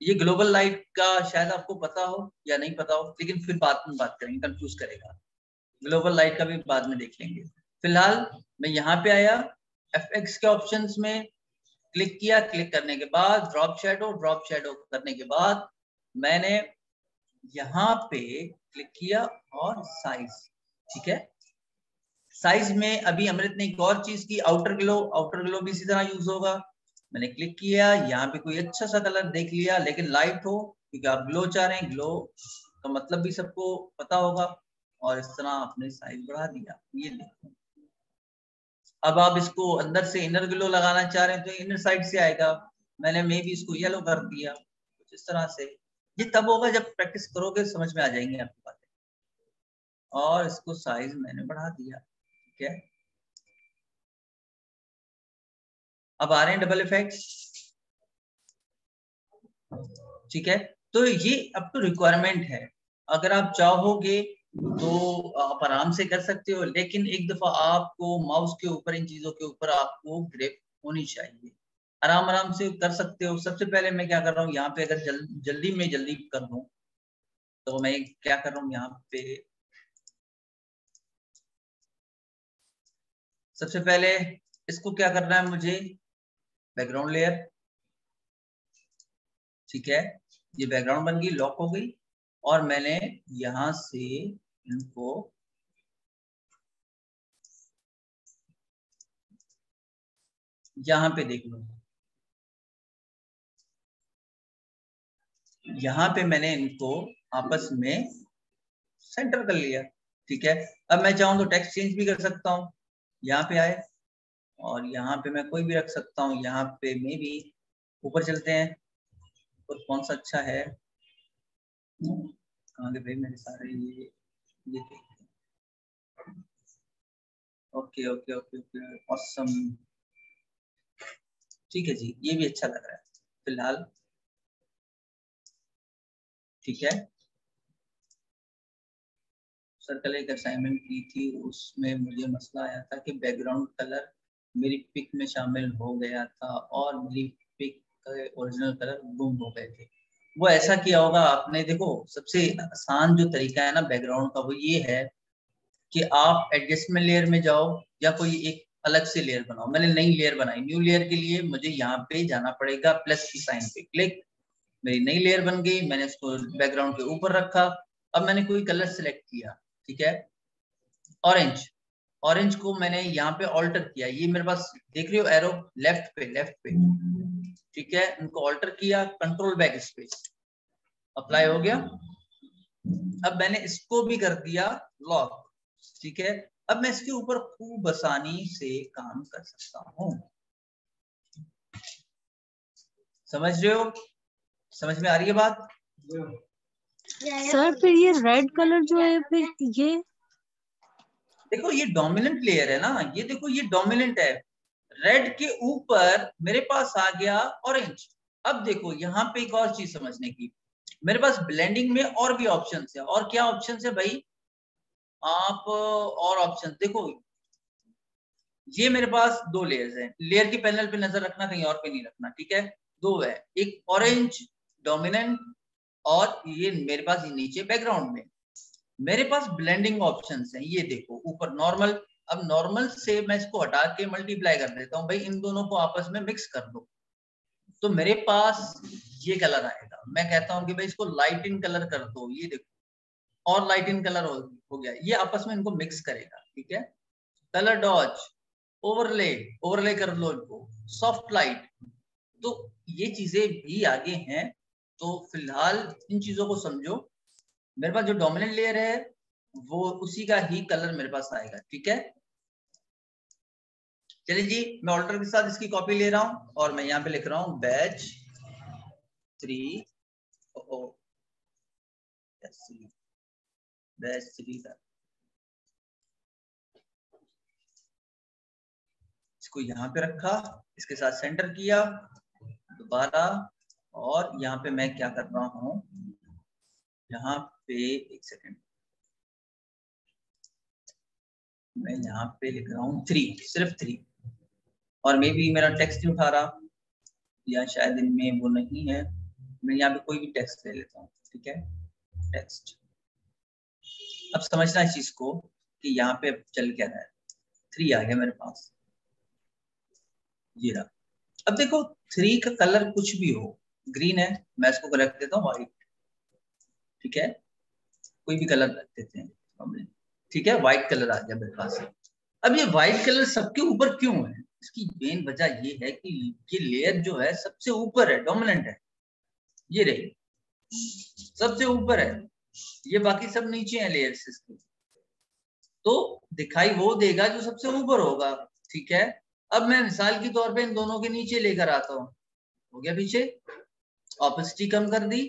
ये ग्लोबल लाइट का शायद आपको पता हो या नहीं पता हो, लेकिन फिर बाद में बात करेंगे, कंफ्यूज करेगा। ग्लोबल लाइट का भी बाद में देख लेंगे। फिलहाल मैं यहाँ पे आया FX के ऑप्शंस में क्लिक किया, क्लिक करने के बाद ड्रॉप शेडो करने के बाद मैंने यहाँ पे क्लिक किया और साइज, ठीक है। साइज में अभी अमृत ने एक और चीज की, आउटर ग्लो भी इसी तरह यूज होगा। मैंने क्लिक किया, यहाँ पे कोई अच्छा सा कलर देख लिया, लेकिन लाइट हो, क्योंकि आप ग्लो चाह रहे हैं, ग्लो का मतलब भी सबको पता होगा। और इस तरह आपने साइज बढ़ा दिया, ये देखो। अब आप इसको अंदर से इनर ग्लो लगाना चाह रहे हैं तो इनर साइड से आएगा। मैंने मे भी इसको येलो कर दिया कुछ इस तरह से। ये तब होगा जब प्रैक्टिस करोगे, समझ में आ जाएंगी आपकी बातें। और इसको साइज मैंने बढ़ा दिया, ठीक है। अब आ रहे हैं डबल इफेक्ट्स, ठीक है। तो ये अब तो रिक्वायरमेंट है, अगर आप चाहोगे तो आप आराम से कर सकते हो, लेकिन एक दफा आपको माउस के ऊपर, इन चीजों के ऊपर आपको ग्रिप होनी चाहिए। आराम से कर सकते हो। सबसे पहले मैं क्या कर रहा हूँ यहाँ पे, अगर जल्दी कर दूं तो मैं क्या कर रहा हूँ यहाँ पे, सबसे पहले इसको क्या करना है मुझे, बैकग्राउंड लेयर, ठीक है। ये बैकग्राउंड बन गई, लॉक हो गई। और मैंने यहां से इनको यहां पे देख लो, यहां पे मैंने इनको आपस में सेंटर कर लिया, ठीक है। अब मैं चाहूं तो टेक्स्ट चेंज भी कर सकता हूं, यहाँ पे आए और यहाँ पे मैं कोई भी रख सकता हूँ। यहाँ पे मे भी ऊपर चलते हैं, और कौन सा अच्छा है, कहाँ के भाई मेरे सारे ये देखते हैं। Okay okay okay okay, awesome, ठीक है जी, ये भी अच्छा लग रहा है फिलहाल, ठीक है। सर्कल एक असाइनमेंट की थी, उसमें मुझे मसला आया था कि बैकग्राउंड कलर मेरी पिक में शामिल हो गया था और मेरी पिक के ओरिजिनल कलर गुम हो गए थे। वो ऐसा किया होगा आपने, देखो सबसे आसान जो तरीका है ना बैकग्राउंड का, वो ये है कि आप एडजस्टमेंट लेयर में जाओ या कोई एक अलग से लेयर बनाओ। मैंने नई लेयर बनाई, न्यू लेयर के लिए मुझे यहाँ पे जाना पड़ेगा, प्लस की साइन पे क्लिक, मेरी नई लेयर बन गई। मैंने इसको बैकग्राउंड के ऊपर रखा। अब मैंने कोई कलर सेलेक्ट किया, ठीक है, ऑरेंज को मैंने यहाँ पे ऑल्टर किया। ये मेरे पास देख रहे हो एरो, लेफ्ट पे, ठीक है। इनको ऑल्टर किया, कंट्रोल बैक स्पेस, अप्लाई हो गया। अब मैंने इसको भी कर दिया लॉक, ठीक है। अब मैं इसके ऊपर खूब आसानी से काम कर सकता हूँ। समझ रहे हो, समझ में आ रही है बात? सर फिर ये रेड कलर जो है, फिर ये देखो ये डोमिनेंट लेयर है ना, ये देखो ये डोमिनेंट है। रेड के ऊपर मेरे पास आ गया ऑरेंज। अब देखो यहाँ पे एक और चीज समझने की, मेरे पास ब्लेंडिंग में और भी ऑप्शंस है। और क्या ऑप्शंस है भाई, आप और ऑप्शंस देखो, ये मेरे पास दो लेयर्स हैं। लेयर के पैनल पे नजर रखना, कहीं और पे नहीं रखना, ठीक है। दो है, एक ऑरेंज डोमिनेंट और ये मेरे पास ये नीचे बैकग्राउंड में। मेरे पास ब्लेंडिंग ऑप्शंस हैं, ये देखो ऊपर नॉर्मल। अब नॉर्मल से मैं इसको हटा के मल्टीप्लाई कर देता हूँ, भाई इन दोनों को आपस में मिक्स कर दो तो मेरे पास ये कलर आएगा। मैं कहता हूँ कि भाई इसको लाइट इन कलर कर दो, ये देखो और लाइट इन कलर हो गया। ये आपस में इनको मिक्स करेगा, ठीक है। कलर डॉज, ओवरले कर लो इनको, सॉफ्ट लाइट, तो ये चीजें भी आगे हैं। तो फिलहाल इन चीजों को समझो। मेरे पास जो डोमिनेंट लेयर है वो उसी का ही कलर मेरे पास आएगा, ठीक है। चलिए जी, मैं ऑल्टर के साथ इसकी कॉपी ले रहा हूं और मैं यहाँ पे लिख रहा हूँ बैच 3, बैच 3 का, इसको यहाँ पे रखा, इसके साथ सेंटर किया दोबारा। और यहाँ पे मैं क्या कर रहा हूँ, यहाँ पे एक सेकेंड, मैं यहाँ पे लिख रहा हूँ 3, सिर्फ 3। और मे भी मेरा टेक्स्ट नहीं उठा रहा, या शायद इनमें वो नहीं है। मैं यहाँ पे कोई भी टेक्स्ट ले लेता हूँ, ठीक है, टेक्स्ट। अब समझना इस चीज को कि यहाँ पे चल क्या रहा है। 3 आ गया मेरे पास, ये रहा। अब देखो 3 का कलर कुछ भी हो, ग्रीन है, मैं इसको रख देता हूँ व्हाइट, ठीक है, कोई भी कलर रख देते हैं, ठीक है, व्हाइट कलर आ गया मेरे पास। अब ये व्हाइट कलर सबके ऊपर क्यों है? इसकी मेन वजह ये है कि ये लेयर जो है सबसे ऊपर है, डोमिनेंट है, ये रही सबसे ऊपर है, ये बाकी सब नीचे है लेयर्स इसके, तो दिखाई वो देगा जो सबसे ऊपर होगा, ठीक है। अब मैं मिसाल के तौर पे इन दोनों के नीचे लेकर आता हूँ, हो गया पीछे, ऑपेसिटी कम कर दी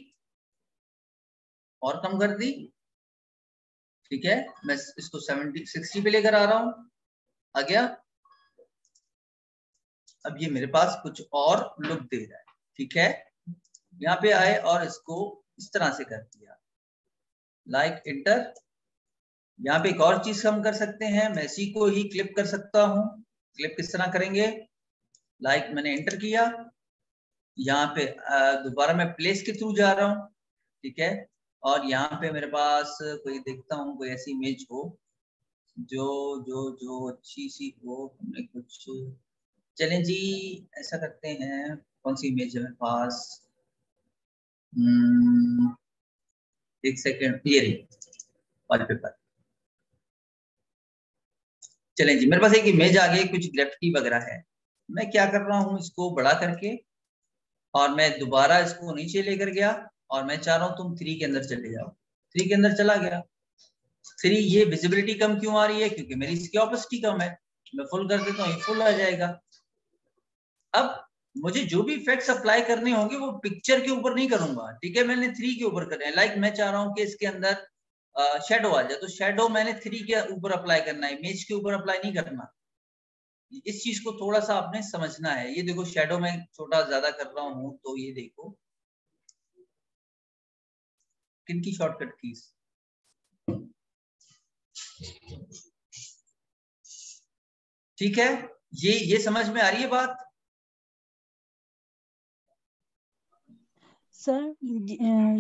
और कम कर दी, ठीक है, मैं इसको 60 पे लेकर आ रहा हूं, आ गया। अब ये मेरे पास कुछ और लुक दे रहा है, ठीक है, यहाँ पे आए और इसको इस तरह से कर दिया, लाइक इंटर। यहाँ पे एक और चीज हम कर सकते हैं, मैं इसी को ही क्लिप कर सकता हूँ। क्लिप किस तरह करेंगे, लाइक मैंने एंटर किया, यहाँ पे दोबारा मैं प्लेस के थ्रू जा रहा हूँ, ठीक है, और यहाँ पे मेरे पास कोई देखता हूँ, कोई ऐसी इमेज हो जो जो जो अच्छी सी हो, हमें कुछ, चलें जी ऐसा करते हैं, कौन सी इमेज है मेरे पास, एक सेकेंड, ये रही वॉलपेपर। चलें जी, मेरे पास एक इमेज आ गई, कुछ ग्रेफिटी वगैरह है, मैं क्या कर रहा हूँ, इसको बड़ा करके और मैं दोबारा इसको नीचे लेकर गया और मैं चाह रहा हूँ तुम 3 के अंदर चले जाओ, 3 के अंदर चला गया। 3, ये विजिबिलिटी कम क्यों आ रही है, क्योंकि मेरी इसकी ऑपेसिटी कम है, मैं फुल कर देता हूँ, ये फुल आ जाएगा। अब मुझे जो भी इफेक्ट्स अप्लाई करने होंगे वो पिक्चर के ऊपर नहीं करूंगा, ठीक है, मैंने 3 के ऊपर करना है। लाइक मैं चाह रहा हूँ कि इसके अंदर शेडो आ जाए, तो शेडो मैंने 3 के ऊपर अप्लाई करना है, इमेज के ऊपर अप्लाई नहीं करना। इस चीज को थोड़ा सा आपने समझना है। ये देखो शेडो में छोटा ज्यादा कर रहा हूँ, तो ये देखो किन की शॉर्टकट कीज, ठीक है, ये समझ में आ रही है बात। सर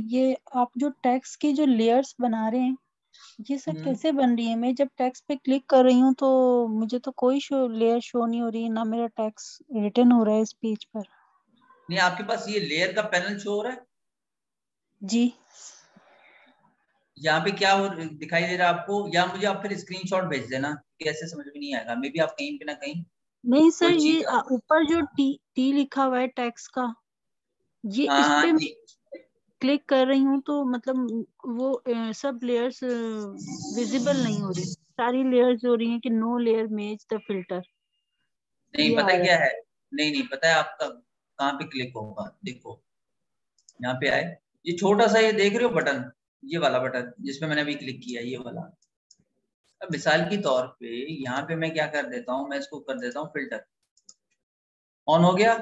ये आप जो टेक्स्ट की जो लेयर्स बना रहे हैं, ये सब कैसे बन रही है? मैं जब टेक्स्ट पे क्लिक कर रही हूँ तो मुझे तो कोई लेयर शो नहीं हो रही है, ना मेरा टेक्स्ट रिटन हो रहा है इस पेज पर। नहीं, आपके पास ये लेयर का पैनल शो हो रहा है जी। यहाँ पे क्या हो दिखाई दे रहा है आपको, या मुझे आप फिर स्क्रीनशॉट भेज देना, कैसे समझ में नहीं आएगा, मे बी आप कहीं पे ना कहीं नहीं सर, कोई ये चीज। ऊपर जो टी लिखा हुआ है टेक्स्ट का, ये हाँ इस हाँ पे जी, क्लिक कर रही हूँ तो मतलब वो सब लेयर्स विजिबल नहीं हो रही, सारी लेयर्स हो रही हैं कि नो लेयर मेज द फिल्टर, नहीं ये आ पता रहा क्या है। है, नहीं पता है आपका कहाँ पे क्लिक होगा, देखो यहाँ पे आए, ये छोटा सा ये देख रहे हो बटन, ये वाला बटन जिसमें मैंने अभी क्लिक किया, ये वाला। अब मिसाल के तौर पे यहाँ पे मैं क्या कर देता हूँ, मैं इसको कर देता हूँ फिल्टर, ऑन हो गया,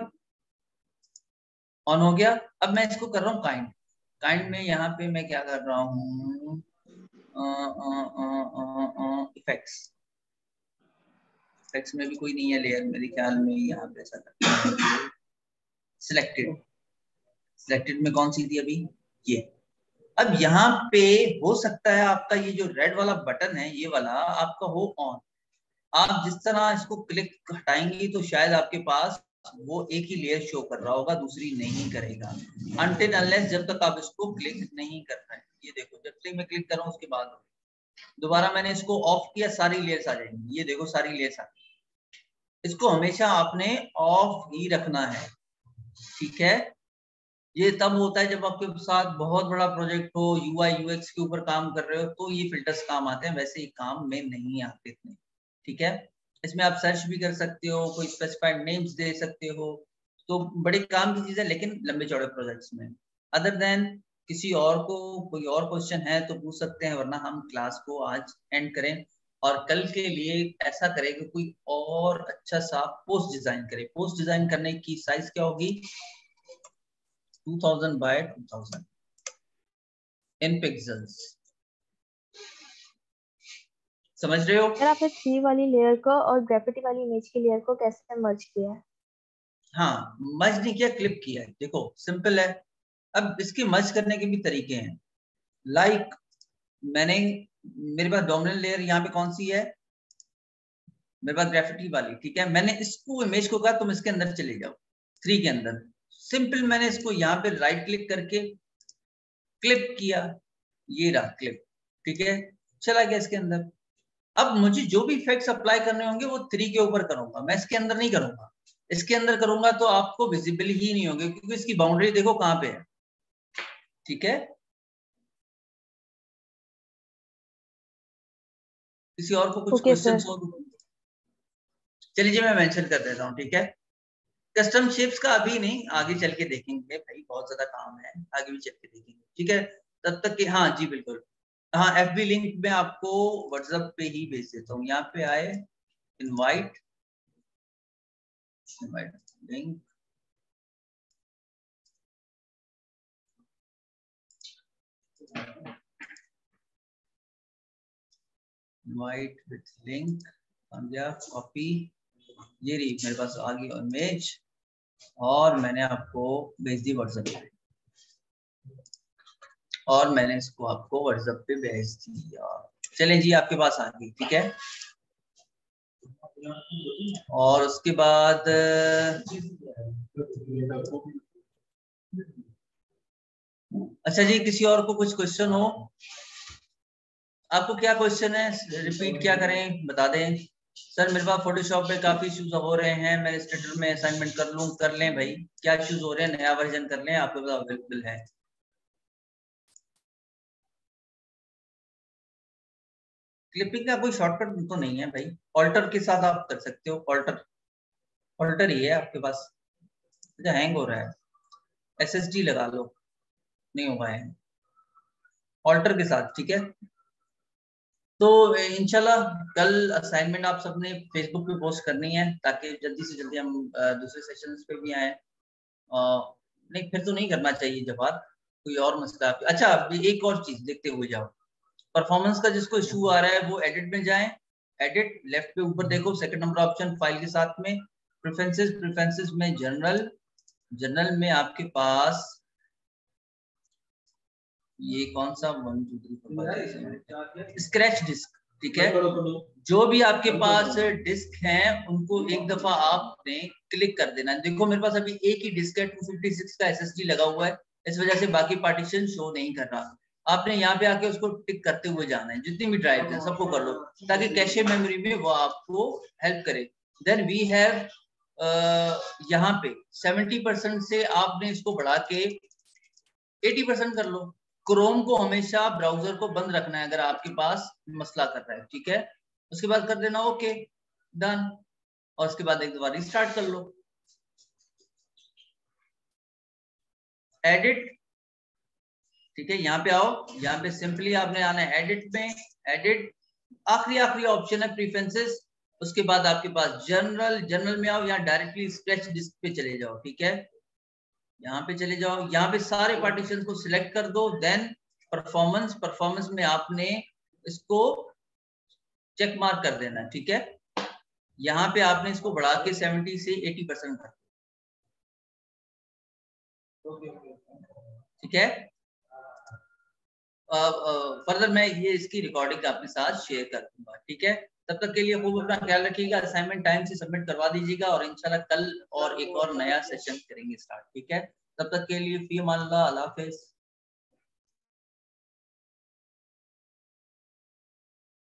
ऑन हो गया। अब मैं इसको कर रहा हूँ काइंड, काइंड में यहाँ पे मैं क्या कर रहा हूँ, इफेक्ट्स, इफेक्ट्स में भी कोई नहीं है लेयर मेरे ख्याल में, यहाँ पे ऐसा करते हैं, सिलेक्टेड, सिलेक्टेड में कौन सी थी अभी, ये। अब यहाँ पे हो सकता है आपका ये जो रेड वाला बटन है, ये वाला आपका हो ऑन, आप जिस तरह इसको क्लिक हटाएंगे तो शायद आपके पास वो एक ही लेयर शो कर रहा होगा, दूसरी नहीं करेगा, अनटिल अनलेस जब तक आप इसको क्लिक नहीं कर रहे हैं। ये देखो जब तक मैं क्लिक कर रहा हूँ उसके बाद दोबारा मैंने इसको ऑफ किया, सारी लेयर्स आ जाएंगी, ये देखो सारी लेयर्स आ गई। इसको हमेशा आपने ऑफ ही रखना है, ठीक है। ये तब होता है जब आपके साथ बहुत बड़ा प्रोजेक्ट हो, यूआई यूएक्स के ऊपर काम कर रहे हो, तो ये फिल्टर्स काम आते हैं, वैसे ही काम में नहीं आते इतने, ठीक है। इसमें आप सर्च भी कर सकते हो, कोई स्पेसिफाइड नेम्स दे सकते हो, तो बड़े काम की चीज है, लेकिन लंबे चौड़े प्रोजेक्ट्स में। अदर देन किसी और को कोई और क्वेश्चन है तो पूछ सकते हैं, वरना हम क्लास को आज एंड करें और कल के लिए ऐसा करें कि कोई और अच्छा सा पोस्ट डिजाइन करें। पोस्ट डिजाइन करने की साइज क्या होगी, 2000 by 2000 इन पिक्सेल्स, समझ रहे हो। सर आपने 3 वाली लेयर को और ग्रेफिटी वाली इमेज की लेयर को कैसे मर्ज किया है? हाँ, मर्ज नहीं किया, क्लिप किया है, देखो सिंपल है। अब इसके मर्ज करने के भी तरीके हैं, लाइक मैंने, मेरे पास डोमिनेंट लेयर यहाँ पे कौन सी है, मेरे पास ग्रेफिटी वाली, ठीक है। मैंने इसको इमेज को कहा तुम इसके अंदर चले जाओ 3 के अंदर। सिंपल मैंने इसको यहाँ पे राइट क्लिक करके क्लिप किया, ये रहा क्लिप, ठीक है, चला गया इसके अंदर। अब मुझे जो भी इफेक्ट्स अप्लाई करने होंगे वो 3 के ऊपर करूंगा, मैं इसके अंदर नहीं करूंगा। इसके अंदर करूंगा तो आपको विजिबल ही नहीं होंगे, क्योंकि इसकी बाउंड्री देखो कहाँ पे है, ठीक है। किसी और को कुछ क्वेश्चन हो? चलिए मैं मेंशन कर देता हूँ, ठीक है। कस्टम शेप्स का अभी नहीं, आगे चल के देखेंगे भाई, बहुत ज्यादा काम है, आगे भी चल के देखेंगे, ठीक है। तब तक कि हाँ जी बिल्कुल, हाँ FB लिंक में आपको व्हाट्सएप पे ही भेज देता हूँ। यहाँ पे आए invite link, invite with link, copy, ये रही मेरे पास आ गई इमेज, और मैंने आपको भेज दी व्हाट्सएप पे, और मैंने इसको आपको व्हाट्सएप पे भेज दिया। चलें जी, आपके पास आ गई, ठीक है। और उसके बाद अच्छा जी, किसी और को कुछ क्वेश्चन हो? आपको क्या क्वेश्चन है, रिपीट क्या करें, बता दें। सर मेरे पास फोटोशॉप पे काफी इश्यूज हो रहे हैं, मैं इलस्ट्रेटर में असाइनमेंट कर लूं, कर लें भाई, क्या इश्यूज हो रहे हैं, नया वर्जन कर लें, आपके पास अवेलेबल है। क्लिपिंग का कोई शॉर्टकट तो नहीं है भाई, ऑल्टर के साथ आप कर सकते हो, ऑल्टर ही है आपके पास। अच्छा हैंग हो रहा है, SSD लगा लो, नहीं होगा हैंग, ऑल्टर के साथ, ठीक है। तो इंशाल्लाह कल असाइनमेंट आप सबने फेसबुक पे पोस्ट करनी है, ताकि जल्दी से जल्दी हम दूसरे सेशंस पे भी आए। नहीं फिर तो नहीं करना चाहिए जब बात कोई और मसला। अच्छा एक और चीज देखते हुए जाओ, परफॉर्मेंस का जिसको इशू आ रहा है वो एडिट में जाए, एडिट लेफ्ट पे ऊपर देखो सेकंड नंबर ऑप्शन फाइल के साथ में, प्रेफरेंसेस में जनरल में आपके पास ये कौन सा 1 2 3 4 5 स्क्रैच डिस्क, ठीक है। जो भी आपके पास डिस्क हैं उनको एक दफा आपने क्लिक कर देना। देखो मेरे पास अभी एक ही डिस्क है, 256 का SSD लगा हुआ है, इस वजह से बाकी पार्टीशन शो नहीं कर रहा। आपने यहाँ पे आके उसको टिक करते हुए जाना है, जितनी भी ड्राइव है सबको कर लो, ताकि कैशे मेमोरी में वो आपको हेल्प करे। देन वी हैव यहाँ पे 70% से आपने इसको बढ़ा के 80% कर लो। क्रोम को हमेशा ब्राउजर को बंद रखना है अगर आपके पास मसला कर रहा है, ठीक है। उसके बाद कर देना ओके, डन, और उसके बाद एक बार रिस्टार्ट कर लो। एडिट, ठीक है, यहाँ पे आओ, यहाँ पे सिंपली आपने आना है एडिट में, एडिट आखिरी ऑप्शन है प्रेफरेंसेस, उसके बाद आपके पास जनरल में आओ, यहाँ डायरेक्टली स्क्रैच डिस्क पे चले जाओ, ठीक है। यहाँ पे चले जाओ, यहाँ पे सारे पार्टीशन को सिलेक्ट कर दो, देन परफॉर्मेंस में आपने इसको चेक मार्क कर देना, ठीक है। यहाँ पे आपने इसको बढ़ा के 70 से 80% कर, ठीक है। फर्दर मैं ये इसकी रिकॉर्डिंग आपके साथ शेयर कर दूंगा, ठीक है। तब तक के लिए खूब अपना ख्याल रखिएगा, असाइनमेंट टाइम से सबमिट करवा दीजिएगा, और इंशाल्लाह कल और एक और नया सेशन करेंगे स्टार्ट, ठीक है। तब तक के लिए फी अमान अल्लाह, अल्लाह हाफिज।